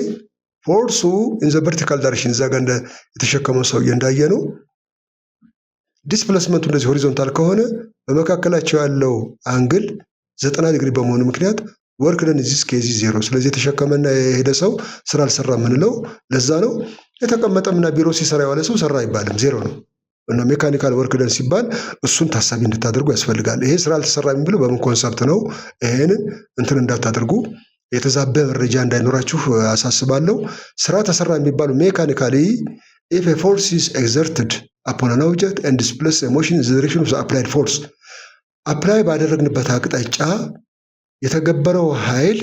ፎርሱ ኢን ዘ ቨርቲካል ዳይሬክሽን እዛ ጋር የተሸከመው ሰውዬ እንዳየ ነው። ዲስፕሌስመንቱ እንደዚህ ሆሪዞንታል ከሆነ በመካከላቸው ያለው አንግል 90 ዲግሪ በመሆኑ ምክንያት ወርክ ደን ዚስ ኬዝ ዜሮ። ስለዚህ የተሸከመና የሄደ ሰው ስራ አልሰራ የምንለው ለዛ ነው። የተቀመጠምና ቢሮ ሲሰራ የዋለ ሰው ሰራ አይባልም፣ ዜሮ ነው። እና ሜካኒካል ወርክ ደን ሲባል እሱን ታሳቢ እንድታደርጉ ያስፈልጋል። ይሄ ስራ አልተሰራ የሚለው በምን ኮንሰፕት ነው? ይሄንን እንትን እንዳታደርጉ የተዛበ መረጃ እንዳይኖራችሁ አሳስባለሁ። ስራ ተሰራ የሚባለው ሜካኒካሊ if a force is exerted upon an object and displaces a motion in the direction of the applied force አፕላይ ባደረግንበት አቅጣጫ የተገበረው ኃይል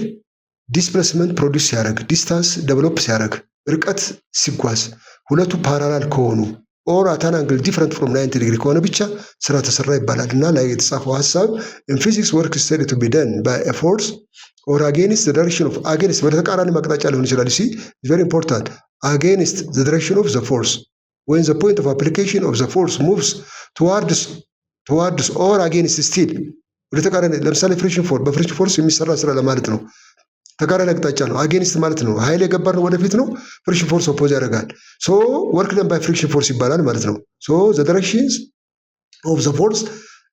ዲስፕሌስመንት ፕሮዲውስ ሲያደርግ፣ ዲስታንስ ዴቨሎፕ ሲያደርግ፣ ርቀት ሲጓዝ ሁለቱ ፓራላል ከሆኑ ኦር አት አን አንግል ዲፍረንት ፍሮም 90 ዲግሪ ከሆነ ብቻ ስራ ተሰራ ይባላል። እና ላይ የተጻፈው ሀሳብ ኢን ፊዚክስ ወርክ ስቴድ ቱ ቢ ደን ባይ ኤ ፎርስ ኦር አጌንስት ዘ ዳይሬክሽን ኦፍ አጌንስት ወደ ተቃራኒ አቅጣጫ ሊሆን ይችላል። ሲ ቬሪ ኢምፖርታንት አጌንስት ዘ ዳይሬክሽን ኦፍ ዘ ፎርስ when the point of application of the force moves towards or against steel ወደ ተቃራኒ ለምሳሌ ፍሪክሽን ፎርስ በፍሪክሽን ፎርስ የሚሰራ ስራ ለማለት ነው። ተቃራኒ አቅጣጫ ነው። አጌንስት ማለት ነው ኃይል የገባር ነው ወደፊት ነው። ፍሪክሽን ፎርስ ኦፖዝ ያደርጋል። ሶ ወርክ ደን ባይ ፍሪክሽን ፎርስ ይባላል ማለት ነው። ሶ ዘ ዳይሬክሽንስ ኦፍ ዘ ፎርስ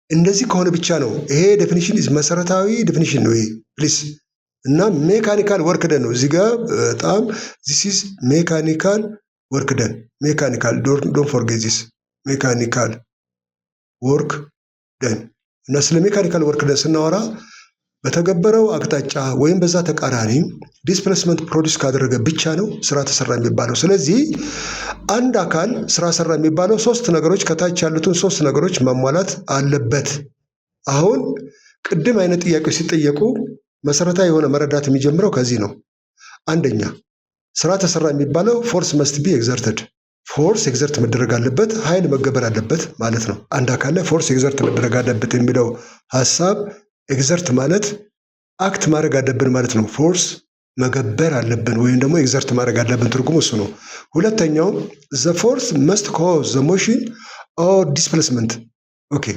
እንደዚህ ከሆነ ብቻ ነው። ይሄ ዴፊኒሽን መሰረታዊ ዴፊኒሽን ነው ይሄ ፕሊስ። እና ሜካኒካል ወርክ ደን ነው እዚህ ጋር በጣም ዚስ ኢዝ ሜካኒካል ወርክ ደን ሜካኒካል ዶንት ፎርጌት ዚስ ሜካኒካል ወርክ ደን። እና ስለ ሜካኒካል ወርክ ደን ስናወራ በተገበረው አቅጣጫ ወይም በዛ ተቃራኒ ዲስፕሌስመንት ፕሮዲውስ ካደረገ ብቻ ነው ስራ ተሰራ የሚባለው። ስለዚህ አንድ አካል ስራ ሰራ የሚባለው ሶስት ነገሮች ከታች ያሉትን ሶስት ነገሮች ማሟላት አለበት። አሁን ቅድም አይነት ጥያቄዎች ሲጠየቁ መሰረታዊ የሆነ መረዳት የሚጀምረው ከዚህ ነው። አንደኛ ስራ ተሰራ የሚባለው ፎርስ መስት ቢ ኤግዘርትድ፣ ፎርስ ኤግዘርት መደረግ አለበት፣ ኃይል መገበር አለበት ማለት ነው። አንድ አካል ላይ ፎርስ ኤግዘርት መደረግ አለበት የሚለው ሀሳብ ኤግዘርት ማለት አክት ማድረግ አለብን ማለት ነው። ፎርስ መገበር አለብን ወይም ደግሞ ኤግዘርት ማድረግ አለብን ትርጉሙ እሱ ነው። ሁለተኛው ዘ ፎርስ መስት ኮዝ ዘ ሞሽን ኦር ዲስፕሌስመንት። ኦኬ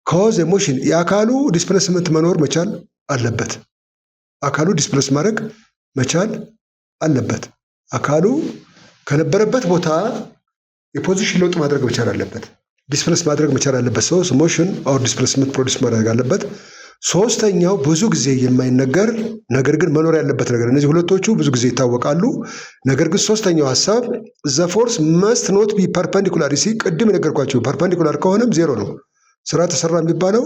ኮዝ ሞሽን የአካሉ ዲስፕሌስመንት መኖር መቻል አለበት። አካሉ ዲስፕሌስ ማድረግ መቻል አለበት። አካሉ ከነበረበት ቦታ የፖዚሽን ለውጥ ማድረግ መቻል አለበት። ዲስፕሌስ ማድረግ መቻል አለበት። ሰው ሞሽን ኦር ዲስፕሌስመንት ፕሮዲውስ ማድረግ አለበት። ሶስተኛው ብዙ ጊዜ የማይነገር ነገር ግን መኖር ያለበት ነገር፣ እነዚህ ሁለቶቹ ብዙ ጊዜ ይታወቃሉ። ነገር ግን ሶስተኛው ሀሳብ ዘ ፎርስ መስት ኖት ቢ ፐርፐንዲኩላር። ሲ ቅድም የነገርኳቸው ፐርፐንዲኩላር ከሆነም ዜሮ ነው። ስራ ተሰራ የሚባለው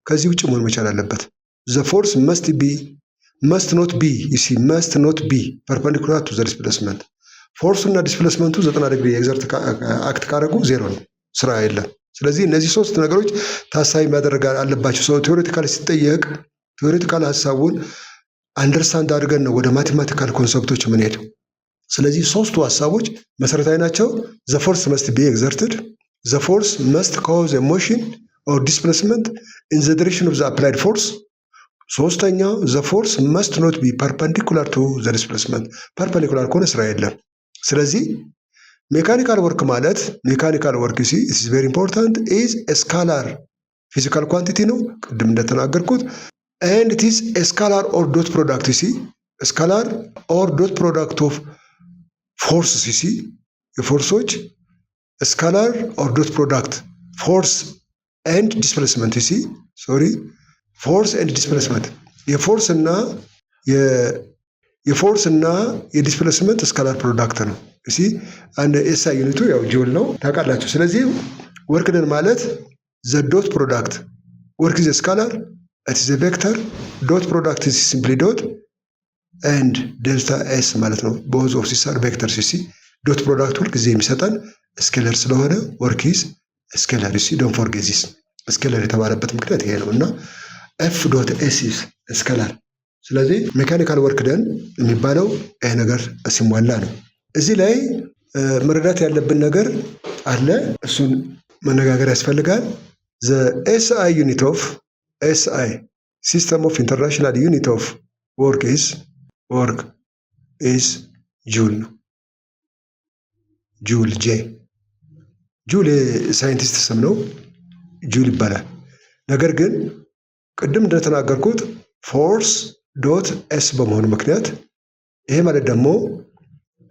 ከዚህ ውጭ መሆን መቻል አለበት። ዘ ፎርስ መስት ኖት ቢ ሲ መስት ኖት ቢ ፐርፐንዲኩላር ቱ ዘ ዲስፕሌስመንት። ፎርሱ እና ዲስፕሌስመንቱ 90 ዲግሪ ኤግዘርት አክት ካደረጉ ዜሮ ነው፣ ስራ የለም። ስለዚህ እነዚህ ሶስት ነገሮች ታሳቢ ማድረግ አለባቸው። ሰው ቴዎሬቲካል ሲጠየቅ ቴዎሬቲካል ሀሳቡን አንደርስታንድ አድርገን ነው ወደ ማቴማቲካል ኮንሰፕቶች የምንሄድ። ስለዚህ ሶስቱ ሀሳቦች መሰረታዊ ናቸው። ዘ ፎርስ መስት ቢ ኤግዘርትድ፣ ዘ ፎርስ መስት ኮዝ ኤ ሞሽን ኦር ዲስፕሌስመንት ኢን ዘ ዲሬክሽን ኦፍ ዘ አፕላይድ ፎርስ። ሶስተኛው ዘ ፎርስ መስት ኖት ቢ ፐርፐንዲኩላር ቱ ዘ ዲስፕሌስመንት። ፐርፐንዲኩላር ከሆነ ስራ የለም። ስለዚህ ሜካኒካል ወርክ ማለት ሜካኒካል ወርክ ሲ ኢትስ ቬሪ ኢምፖርታንት ኢዝ ስካላር ፊዚካል ኳንቲቲ ነው ቅድም እንደተናገርኩት። ኤንድ ኢት ኢዝ ስካላር ኦር ዶት ፕሮዳክት ሲ ስካላር ኦር ዶት ፕሮዳክት ኦፍ ፎርስ ሲ የፎርሶች ስካላር ኦር ዶት ፕሮዳክት ፎርስ ኤንድ ዲስፕሌስመንት ሲ ሶሪ ፎርስ ኤንድ ዲስፕሌስመንት የፎርስ እና የዲስፕሌስመንት ስካላር ፕሮዳክት ነው። እሺ አንድ ኤስአይ ዩኒቱ ያው ጆል ነው ታውቃላችሁ። ስለዚህ ወርክ ደን ማለት ዘ ዶት ፕሮዳክት ወርክ ኢዝ ስካላር ኢት ኢዝ ቬክተር ዶት ፕሮዳክት ኢዝ ሲምፕሊ ዶት ኤንድ ዴልታ ኤስ ማለት ነው። ቦዝ ኦፍ ሲስ አር ቬክተር ሲሲ ዶት ፕሮዳክት ሁል ጊዜ የሚሰጠን ስኬለር ስለሆነ ወርክ ኢዝ ስኬለር ሲ ዶንት ፎርጌት ዚስ። ስኬለር የተባለበት ምክንያት ይሄ ነው እና ኤፍ ዶት ኤስ ኢዝ ስኬለር። ስለዚህ ሜካኒካል ወርክ ደን የሚባለው ይሄ ነገር ሲሟላ ነው። እዚህ ላይ መረዳት ያለብን ነገር አለ፣ እሱን መነጋገር ያስፈልጋል። ዘ ኤስአይ ዩኒት ኦፍ ኤስአይ ሲስተም ኦፍ ኢንተርናሽናል ዩኒት ኦፍ ወርክ ኢዝ ጁል ነው። ጁል ጁል የሳይንቲስት ስም ነው፣ ጁል ይባላል። ነገር ግን ቅድም እንደተናገርኩት ፎርስ ዶት ኤስ በመሆኑ ምክንያት ይሄ ማለት ደግሞ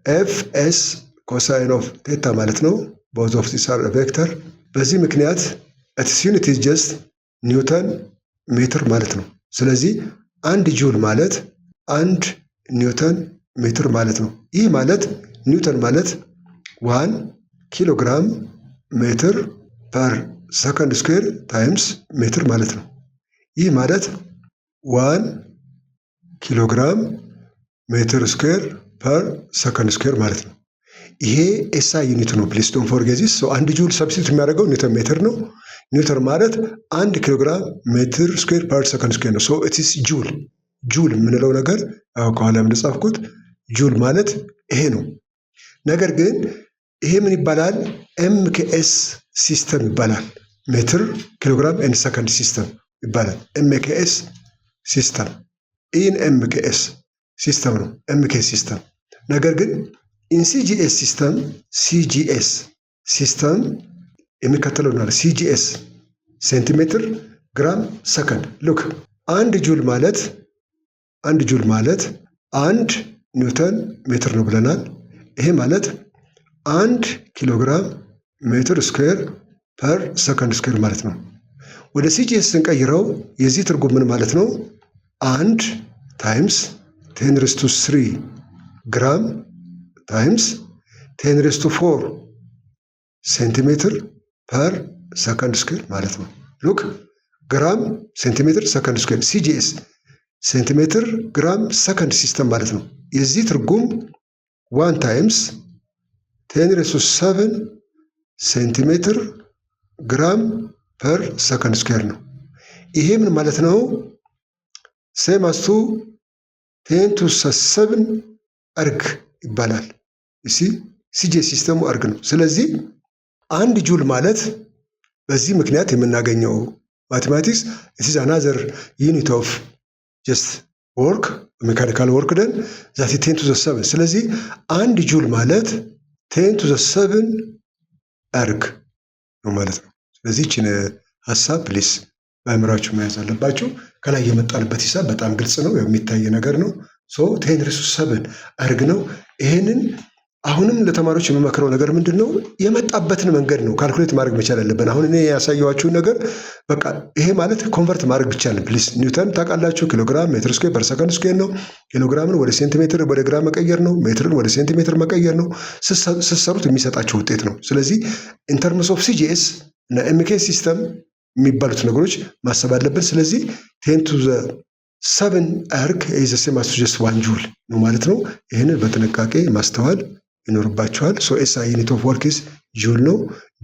ኤፍ ኤስ ኮሳይን ኦፍ ቴታ ማለት ነው። ቦዝ ኦፍ ዚስ አር ቬክተር። በዚህ ምክንያት ኢትስ ዩኒት ኢዝ ጀስት ኒውተን ሜትር ማለት ነው። ስለዚህ አንድ ጁል ማለት አንድ ኒውተን ሜትር ማለት ነው። ይህ ማለት ኒውተን ማለት 1 ኪሎግራም ሜትር ፐር ሰከንድ ስኩዌር ታይምስ ሜትር ማለት ነው። ይህ ማለት 1 ኪሎግራም ሜትር ስኩዌር ፐር ሰከንድ ስኩዌር ማለት ነው። ይሄ ኤስአይ ዩኒት ነው። ፕሊስ ዶንት ፎርጌት ዚስ። አንድ ጁል ሰብስቲቱት የሚያደርገው ኒውተን ሜትር ነው። ኒውተን ማለት 1 ኪሎግራም ሜትር ስኩዌር ፐር ሰከንድ ስኩዌር ነው። ሶ ኢት ኢዝ ጁል። ጁል የምንለው ነገር ከኋላ እንደጻፍኩት ጁል ማለት ይሄ ነው። ነገር ግን ይሄ ምን ይባላል? ኤምኬኤስ ሲስተም ይባላል። ሜትር ኪሎግራም ኤንድ ሰከንድ ሲስተም ይባላል። ኤምኬኤስ ሲስተም ኢን ኤምኬኤስ ሲስተም ነው። ኤምኬኤስ ሲስተም ነገር ግን ኢን ሲጂኤስ ሲስተም ሲጂኤስ ሲስተም የሚከተለው ነው። ሲጂኤስ ሴንቲሜትር ግራም ሰከንድ። ሉክ አንድ ጁል ማለት 1 ኒውተን ሜትር ነው ብለናል። ይሄ ማለት 1 ኪሎግራም ሜትር ስኩዌር ፐር ሰከንድ ስኩዌር ማለት ነው። ወደ ሲጂኤስ ስንቀይረው የዚህ ትርጉም ምን ማለት ነው? 1 ታይምስ 10⁻³ ግራም ታይምስ 10⁴ ሴንቲሜትር ፐር ሰከንድ ስኩዌር ማለት ነው። ሉክ ግራም ሴንቲሜትር ሰከንድ ስኩዌር ሲጂኤስ ሴንቲሜትር ግራም ሰከንድ ሲስተም ማለት ነው። የዚህ ትርጉም 1 ታይምስ 10⁷ ሴንቲሜትር ግራም ፐር ሰከንድ ስኩዌር ነው። ይሄ ምን ማለት ነው? ሴም አስ ቱ 10⁷ አርግ ይባላል። ሲጂኤስ ሲስተሙ አርግ ነው። ስለዚህ 1 ጁል ማለት በዚህ ምክንያት የምናገኘው ማቴማቲክስ ኢት ኢዝ አናዘር ዩኒት ኦፍ ጀስት ወርክ ሜካኒካል ወርክ ደን ዛት 10⁷። ስለዚህ 1 ጁል ማለት 10⁷ አርግ ነው ማለት ነው። ስለዚህ ይህችን ሀሳብ ፕሊስ በአእምሯችሁ መያዝ አለባችሁ። ከላይ የመጣንበት ሂሳብ በጣም ግልጽ ነው፣ የሚታይ ነገር ነው። 10⁷ አርግ ነው። ይሄንን አሁንም ለተማሪዎች የምመክረው ነገር ምንድን ነው? የመጣበትን መንገድ ነው ካልኩሌት ማድረግ መቻል አለብን። አሁን እኔ ያሳየኋችሁን ነገር በቃ ይሄ ማለት ኮንቨርት ማድረግ ብቻ ነው። ፕሊስ ኒውተን ታውቃላችሁ፣ ኪሎግራም ሜትር ስኩዌር ፐር ሰከንድ ስኩዌር ነው። ኪሎግራምን ወደ ሴንቲሜትር ወደ ግራም መቀየር ነው። ሜትርን ወደ ሴንቲሜትር መቀየር ነው። ስትሰሩት የሚሰጣቸው ውጤት ነው። ስለዚህ ኢንተርምስ ኦፍ ሲጂኤስ እና ኤምኬኤስ ሲስተም የሚባሉት ነገሮች ማሰብ አለብን። ስለዚህ 10⁷ አርግ ኢዝ ሴም አስ ጀስት 1 ጁል ነው ማለት ነው። ይህንን በጥንቃቄ ማስተዋል ይኖርባቸዋል። ኤስአይ ዩኒት ኦፍ ወርክ ኢዝ ጁል ነው።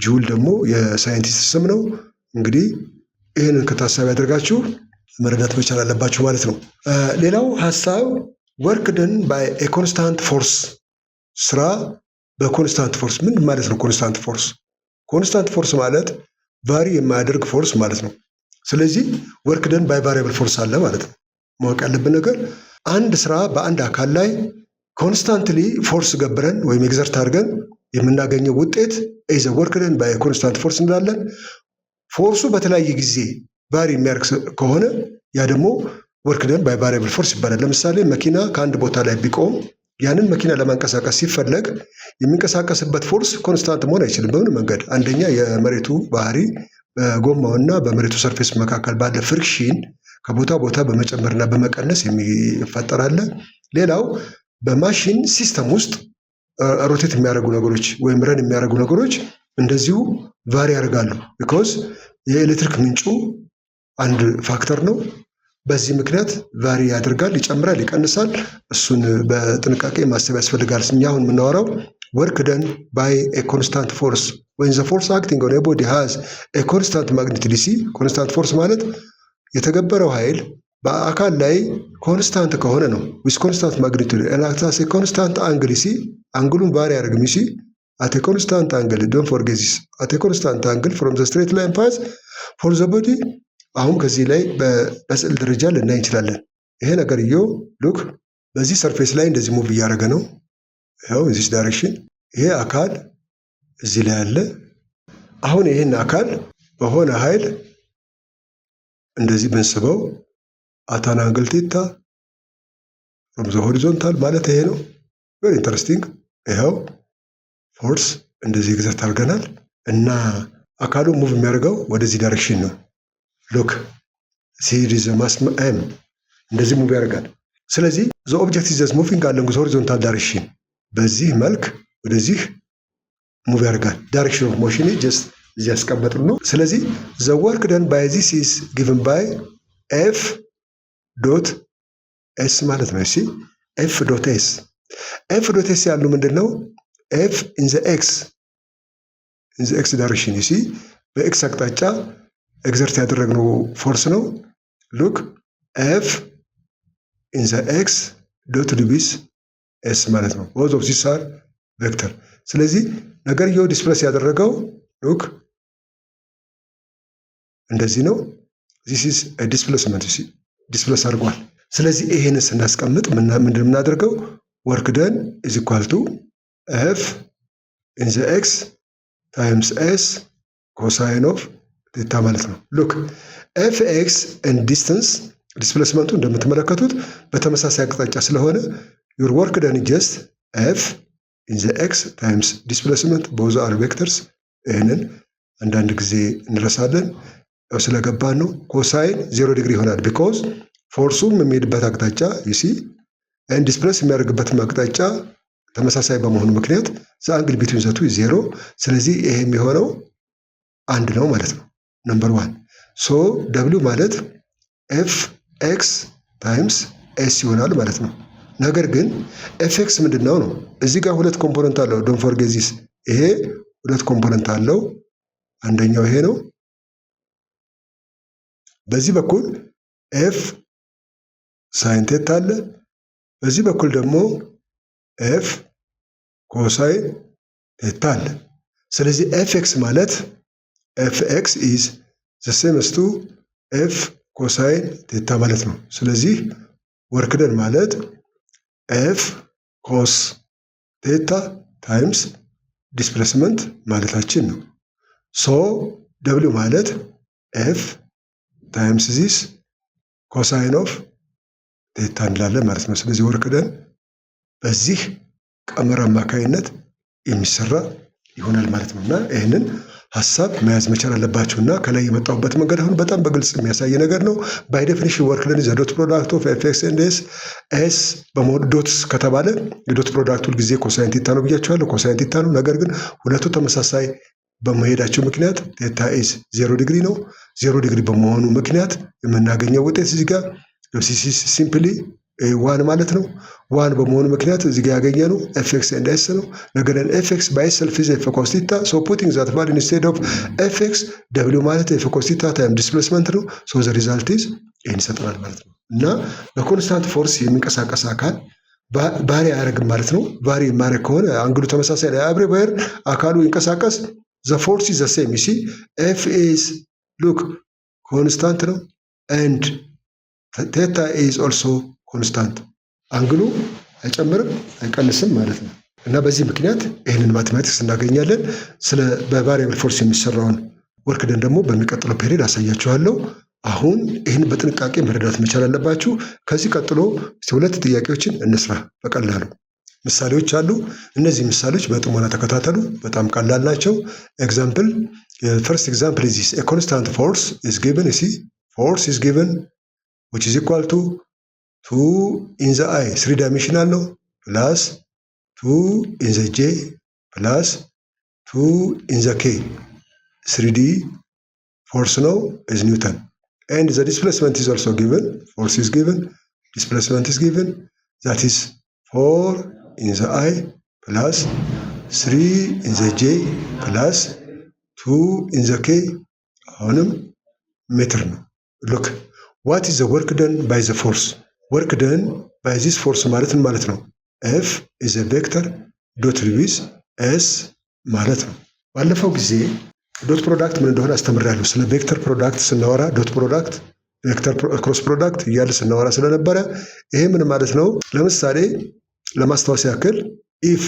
ጁል ደግሞ የሳይንቲስት ስም ነው። እንግዲህ ይህንን ከታሳቢ ያደርጋችሁ መረዳት መቻል አለባችሁ ማለት ነው። ሌላው ሀሳብ ወርክ ደን ባይ ኤ ኮንስታንት ፎርስ፣ ስራ በኮንስታንት ፎርስ። ምን ማለት ነው ኮንስታንት ፎርስ? ኮንስታንት ፎርስ ማለት ቫሪ የማያደርግ ፎርስ ማለት ነው። ስለዚህ ወርክ ደን ባይ ቫሪያብል ፎርስ አለ ማለት ነው። ማወቅ ያለብን ነገር አንድ ስራ በአንድ አካል ላይ ኮንስታንትሊ ፎርስ ገብረን ወይም ኤግዘርት አድርገን የምናገኘው ውጤት ኢዝ ወርክ ደን ባይ ኮንስታንት ፎርስ እንላለን። ፎርሱ በተለያየ ጊዜ ቫሪ የሚያደርግ ከሆነ ያ ደግሞ ወርክ ደን ባይ ቫሪያብል ፎርስ ይባላል። ለምሳሌ መኪና ከአንድ ቦታ ላይ ቢቆም ያንን መኪና ለማንቀሳቀስ ሲፈለግ የሚንቀሳቀስበት ፎርስ ኮንስታንት መሆን አይችልም በምን መንገድ? አንደኛ የመሬቱ ባህሪ በጎማውና በመሬቱ ሰርፌስ መካከል ባለ ፍሪክሽን ከቦታ ቦታ በመጨመርና በመቀነስ የሚፈጠር አለ። ሌላው በማሽን ሲስተም ውስጥ ሮቴት የሚያደርጉ ነገሮች ወይም ረን የሚያደርጉ ነገሮች እንደዚሁ ቫሪ ያደርጋሉ። ቢኮዝ የኤሌክትሪክ ምንጩ አንድ ፋክተር ነው። በዚህ ምክንያት ቫሪ ያደርጋል፣ ይጨምራል፣ ይቀንሳል። እሱን በጥንቃቄ ማሰብ ያስፈልጋል። እኛ አሁን የምናወራው ወርክ ደን ባይ ኤ ኮንስታንት ፎርስ ወይም ዘ ፎርስ አክቲንግ ኦን ኤ ቦዲ ሃዝ ኤ ኮንስታንት ማግኒቲዩድ። ኮንስታንት ፎርስ ማለት የተገበረው ኃይል በአካል ላይ ኮንስታንት ከሆነ ነው። ዊዝ ኮንስታንት ማግኒቱድ ኤናክታስ ኮንስታንት አንግል አንግሉን ቫሪ ያደርግም አት ኮንስታንት አንግል ዶንት ፎርጌት ዚስ አት ኮንስታንት አንግል ፍሮም ዘ ስትሬት ላይን ፓዝ ፎር ዘ ቦዲ። አሁን ከዚህ ላይ በስዕል ደረጃ ልናይ እንችላለን። ይሄ ነገርየው ሉክ በዚህ ሰርፌስ ላይ እንደዚህ ሙቭ እያደረገ ነው። ያው ኢን ዚስ ዳይሬክሽን ይሄ አካል እዚህ ላይ አለ። አሁን ይሄን አካል በሆነ ኃይል እንደዚህ ብንስበው አታን አንግል ቴታ ፍሮም ዘ ሆሪዞንታል ማለት ይሄ ነው። ቬሪ ኢንተረስቲንግ። ይኸው ፎርስ እንደዚህ ኤግዘርት አድርገናል እና አካሉ ሙቭ የሚያደርገው ወደዚህ ዳይሬክሽን ነው። ሉክ ሲሪዝ ማስ ኤም እንደዚህ ሙቭ ያደርጋል። ስለዚህ ዘ ኦብጀክት ኢዝ ሙቪንግ አሎንግ ዘ ሆሪዞንታል ዳይሬክሽን፣ በዚህ መልክ ወደዚህ ሙቭ ያደርጋል። ዳይሬክሽን ኦፍ ሞሽን ጀስት እዚህ ያስቀመጥን ነው። ስለዚህ ዘ ወርክ ደን ባይ ዚስ ኢዝ ጊቭን ባይ ኤፍ ዶት ኤስ ማለት ነው። ኤፍ ዶት ኤስ ያሉ ምንድን ነው? ኤፍ ኢን ዘ ኤክስ ዳይሬክሽን በኤክስ አቅጣጫ ኤግዘርት ያደረግነው ፎርስ ነው። ሉክ ኤፍ ኢን ዘ ኤክስ ዶት ዲቪስ ኤስ ማለት ነው። ቦዝ ኦፍ ዚስ አር ቬክተር። ስለዚህ ነገርየው ዲስፕሌስ ያደረገው ሉክ እንደዚህ ነው። ዚስ ኢዝ ዲስፕሌስመንት ዲስፕሌስ አድርጓል። ስለዚህ ይሄንን ስናስቀምጥ ምንድን የምናደርገው ወርክ ደን ኢዝ ኢኳል ቱ ኤፍ ኢን ዘ ኤክስ ታይምስ ኤስ ኮሳይን ኦፍ ቴታ ማለት ነው። ሉክ ኤፍ ኤክስ ኤንድ ዲስተንስ ዲስፕሌስመንቱ እንደምትመለከቱት በተመሳሳይ አቅጣጫ ስለሆነ ዩር ወርክ ደን ጀስት ኤፍ ኢን ዘ ኤክስ ታይምስ ዲስፕሌስመንት ቦዝ አር ቬክተርስ። ይህንን አንዳንድ ጊዜ እንረሳለን ያው ስለገባን ነው። ኮሳይን 0 ዲግሪ ይሆናል ቢኮዝ ፎርሱም የሚሄድበት አቅጣጫ ዩሲ ኤንድ ዲስፕሌስ የሚያደርግበትም አቅጣጫ ተመሳሳይ በመሆኑ ምክንያት ዘ አንግል ቢትዊን ዘ ቱ 0። ስለዚህ ይሄ የሚሆነው አንድ ነው ማለት ነው። ነምበር 1 ሶ ደብሊው ማለት ኤፍ ኤክስ ታይምስ ኤስ ይሆናል ማለት ነው። ነገር ግን ኤፍ ኤክስ ምንድን ነው ነው? እዚህ ጋር ሁለት ኮምፖነንት አለው። ዶንት ፎርጌት ዚስ። ይሄ ሁለት ኮምፖነንት አለው። አንደኛው ይሄ ነው። በዚህ በኩል ኤፍ ሳይን ቴታ አለ። በዚህ በኩል ደግሞ ኤፍ ኮሳይን ቴታ አለ። ስለዚህ ኤፍ ኤክስ ማለት ኤፍ ኤክስ ኢዝ ዘ ሴም አስ ቱ ኤፍ ኮሳይን ቴታ ማለት ነው። ስለዚህ ወርክ ደን ማለት ኤፍ ኮስ ቴታ ታይምስ ዲስፕሌስመንት ማለታችን ነው። ሶ ደብሊው ማለት ኤፍ ታይምስ ዚስ ኮሳይን ኦፍ ቴታ እንላለን ማለት ነው። ስለዚህ ወርክ ደን በዚህ ቀመር አማካይነት የሚሰራ ይሆናል ማለት ነው። እና ይህንን ሀሳብ መያዝ መቻል አለባችሁ። እና ከላይ የመጣሁበት መንገድ አሁን በጣም በግልጽ የሚያሳይ ነገር ነው። ባይ ዴፊኒሽን ወርክ ደን ዘ ዶት ፕሮዳክት ኦፍ ኤፍ ኤክስ ኤንድ ኤስ ኤስ በመሆኑ ዶትስ ከተባለ የዶት ፕሮዳክት ሁል ጊዜ ኮሳይን ቴታ ነው ብያቸዋለሁ። ኮሳይን ቴታ ነው። ነገር ግን ሁለቱ ተመሳሳይ በመሄዳቸው ምክንያት ቴታ ኢዝ 0 ዲግሪ ነው። 0 ዲግሪ በመሆኑ ምክንያት የምናገኘው ውጤት እዚህ ጋር ሲምፕሊ ዋን ማለት ነው። ዋን በመሆኑ ምክንያት እዚህ ጋር ያገኘነው ኤፍ ኤክስ ኤንድ ኤስ ነው። ነገር ግን ኤፍ ኤክስ ባይ ሰልፍ ኢዝ ኤፍ ኮስ ቴታ ሶ ፑቲንግ ዛት ቫልዩ ኢንስቴድ ኦፍ ኤፍ ኤክስ ደብሊው ማለት ኤፍ ኮስ ቴታ ታይም ዲስፕሌስመንት ነው። ሶ ዘ ሪዛልት ኢዝ ይህን ይሰጠናል ማለት ነው። እና በኮንስታንት ፎርስ የሚንቀሳቀስ አካል ባሪ አያደርግም ማለት ነው። ባሪ የማያደርግ ከሆነ አንግሉ ተመሳሳይ ላይ አብሬ ባይር አካሉ ይንቀሳቀስ ዘ ፎርስ ኢዝ ዘ ሴም ዩ ሲ ኤፍ ኢዝ ሉክ ኮንስታንት ነው ኤንድ ቴታ ኢዝ ኦልሶ ኮንስታንት። አንግሉ አይጨምርም አይቀንስም ማለት ነው። እና በዚህ ምክንያት ይህንን ማቴማቲክስ እናገኛለን። ስለ በቫሪያብል ፎርስ የሚሰራውን ወርክ ደን ደግሞ በሚቀጥለው ፔሪድ አሳያችኋለሁ። አሁን ይህን በጥንቃቄ መረዳት መቻል አለባችሁ። ከዚህ ቀጥሎ ሁለት ጥያቄዎችን እንስራ በቀላሉ። ምሳሌዎች አሉ። እነዚህ ምሳሌዎች በጥሞና ተከታተሉ። በጣም ቀላል ናቸው። ኤግዛምፕል ፈርስት ኤግዛምፕል ኢዝ ዚስ ኤ ኮንስታንት ፎርስ ኢዝ ጊቨን ዩ ሲ ፎርስ ኢዝ ጊቨን which is equal to 2 in the I 3 dimensional ነው plus 2 in the J plus 2 in the K 3D force ነው is Newton and the displacement is also given. Force is given, displacement is given, that is 4 in the I plus 3 in the J plus 2 in the K አሁንም ሜትር ነው። look what is the work done by the force? Work done by this force ማለት ነው F is a vector dot with S ማለት ነው። ባለፈው ጊዜ ዶት ፕሮዳክት ምን እንደሆነ አስተምራለሁ። ስለ ቬክተር ፕሮዳክት ስናወራ ዶት ፕሮዳክት ቬክተር ክሮስ ፕሮዳክት እያለ ስናወራ ስለነበረ ይሄ ምን ማለት ነው? ለምሳሌ ለማስታወስ ያክል if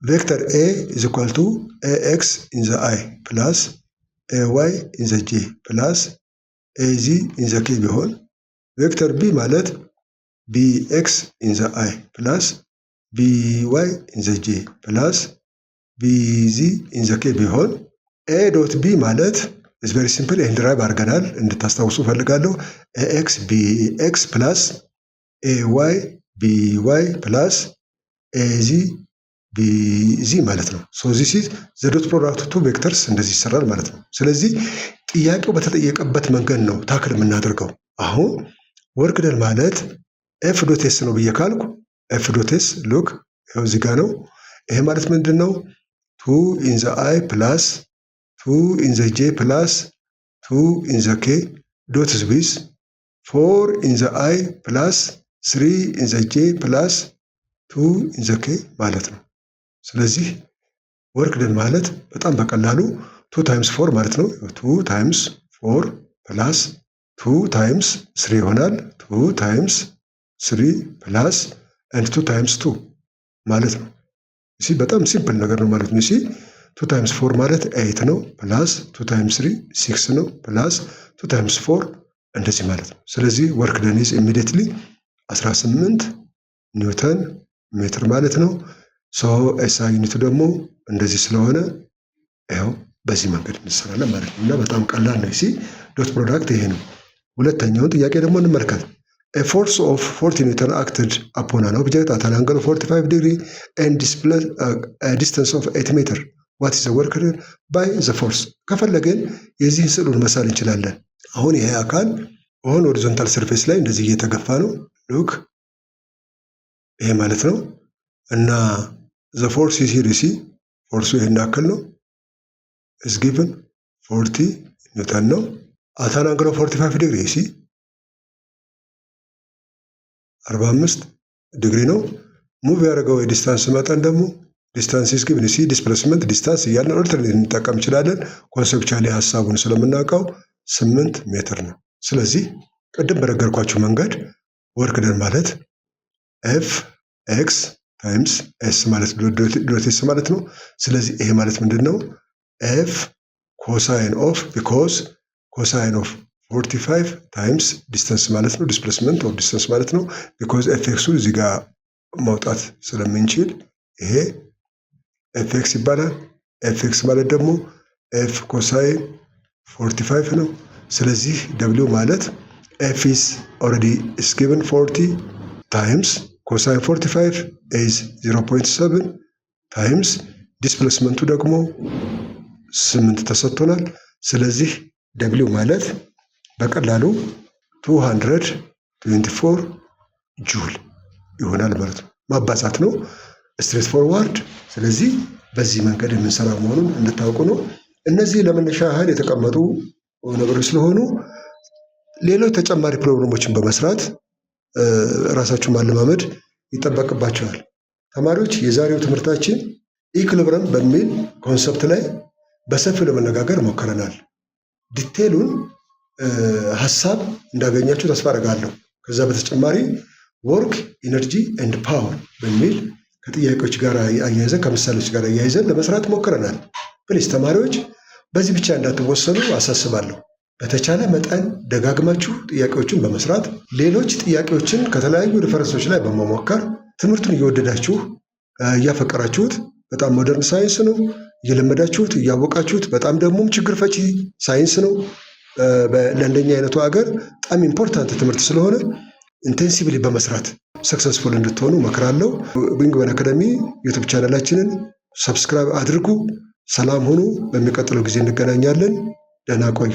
vector A is equal to AX in the I plus AY in the J plus AZ in the K ቢሆን ቬክተር B ማለት BX in the I plus BY in the J plus BZ in the K ቢሆን A dot B ማለት is very simple and ድራይቭ አድርገናል እንድታስታውሱ ፈልጋለሁ። AX BX plus AY BY plus AZ BZ ማለት ነው። so this is the dot product of two vectors እንደዚህ ይሰራል ማለት ነው። ስለዚህ ጥያቄው በተጠየቀበት መንገድ ነው ታክል የምናደርገው። አሁን ወርክ ደን ማለት ኤፍ ዶት ኤስ ነው ብዬ ካልኩ ኤፍ ዶት ኤስ ሉክ ይኸው እዚህ ጋር ነው። ይሄ ማለት ምንድን ነው? 2 in the I plus 2 in the j plus 2 in the k dots with 4 in the i plus 3 in the j plus 2 in the k ማለት ነው። ስለዚህ ወርክ ደን ማለት በጣም በቀላሉ 2 ታይምስ 4 ማለት ነው። 2 ታይምስ 4 ፕላስ 2 ታይምስ 3 ይሆናል። 2 ታይምስ 3 ፕላስ 2 ታይምስ 2 ማለት ነው። እሺ በጣም ሲምፕል ነገር ነው ማለት ነው። እሺ 2 ታይምስ 4 ማለት 8 ነው። ፕላስ 2 ታይምስ 3 6 ነው። ፕላስ 2 ታይምስ 4 እንደዚህ ማለት ነው። ስለዚህ ወርክ ደን ኢዝ ኢሚዲየትሊ 18 ኒውተን ሜትር ማለት ነው። ሶ ኤስአይ ዩኒቱ ደግሞ እንደዚህ ስለሆነ ያው በዚህ መንገድ እንሰራለን ማለት ነው። እና በጣም ቀላል ነው። እሺ ዶት ፕሮዳክት ይሄ ነው። ሁለተኛውን ጥያቄ ደግሞ እንመልከት። A force of 40 Newton acted upon an object at an angle of 45 degree and displaced a distance of 8 meter. What is the work done by the force? ከፈለገን የዚህን ስዕሉን መሳል እንችላለን። አሁን ይሄ አካል በሆነ ሆሪዞንታል ሰርፌስ ላይ እንደዚህ እየተገፋ ነው። ሉክ ይሄ ማለት ነው። እና the force is here, see ፎርሱ ይሄን ያክል ነው። is given 40 ኒውተን ነው። at an angle of 45 degree, see 45 ዲግሪ ነው። ሙቭ ያደረገው የዲስታንስ መጠን ደግሞ ዲስታንስ ኢዝ ጊቭን ሲ ዲስፕሌስመንት ዲስታንስ እያለን ኦልተርኔት እንጠቀም እንችላለን። ኮንሴፕቹዋሊ ሀሳቡን ስለምናውቀው 8 ሜትር ነው። ስለዚህ ቅድም በነገርኳችሁ መንገድ ወርክ ደን ማለት ኤፍ ኤክስ ታይምስ ኤስ ማለት ዶት ኤስ ማለት ነው። ስለዚህ ይሄ ማለት ምንድን ነው? ኤፍ ኮሳይን ኦፍ ቢኮዝ ኮሳይን ኦፍ 45 ታይምስ ዲስተንስ ማለት ነው። ዲስፕሌስመንት ኦፍ ዲስተንስ ማለት ነው። ቢኮዝ ኤፍኤክሱ እዚህ ጋር ማውጣት ስለምንችል ይሄ ኤፍኤክስ ይባላል። ኤፍኤክስ ማለት ደግሞ ኤፍ ኮሳይን 45 ነው። ስለዚህ ደብሊው ማለት ኤፍ ኢዝ ኦልሬዲ ኢስ ጊቨን 40 ታይምስ ኮሳይን 45 ኢዝ 0.7 ታይምስ ዲስፕሌስመንቱ ደግሞ 8 ተሰጥቶናል። ስለዚህ ደብሊው ማለት በቀላሉ 224 ጁል ይሆናል ማለት ነው። ማባዛት ነው፣ ስትሬት ፎርዋርድ። ስለዚህ በዚህ መንገድ የምንሰራ መሆኑን እንድታውቁ ነው። እነዚህ ለመነሻ ያህል የተቀመጡ ነገሮች ስለሆኑ ሌሎች ተጨማሪ ፕሮግራሞችን በመስራት ራሳችሁን ማለማመድ ይጠበቅባቸዋል። ተማሪዎች የዛሬው ትምህርታችን ኢኩሊብረም በሚል ኮንሰፕት ላይ በሰፊው ለመነጋገር ሞክረናል። ዲቴሉን ሀሳብ እንዳገኛችሁ ተስፋ አደርጋለሁ። ከዛ በተጨማሪ ወርክ ኢነርጂ ኤንድ ፓወር በሚል ከጥያቄዎች ጋር አያይዘን ከምሳሌዎች ጋር አያይዘን ለመስራት ሞክረናል። ፕሊስ ተማሪዎች በዚህ ብቻ እንዳትወሰኑ አሳስባለሁ። በተቻለ መጠን ደጋግማችሁ ጥያቄዎችን በመስራት ሌሎች ጥያቄዎችን ከተለያዩ ሪፈረንሶች ላይ በመሞከር ትምህርቱን እየወደዳችሁ እያፈቀራችሁት፣ በጣም ሞደርን ሳይንስ ነው እየለመዳችሁት እያወቃችሁት፣ በጣም ደግሞ ችግር ፈቺ ሳይንስ ነው። ለእንደኛ አይነቱ ሀገር በጣም ኢምፖርታንት ትምህርት ስለሆነ ኢንቴንሲቭሊ በመስራት ሰክሰስፉል እንድትሆኑ መክራለሁ። ዊንግመን አካዳሚ ዩቱብ ቻናላችንን ሰብስክራይብ አድርጉ። ሰላም ሁኑ። በሚቀጥለው ጊዜ እንገናኛለን። ደህና ቆዩ።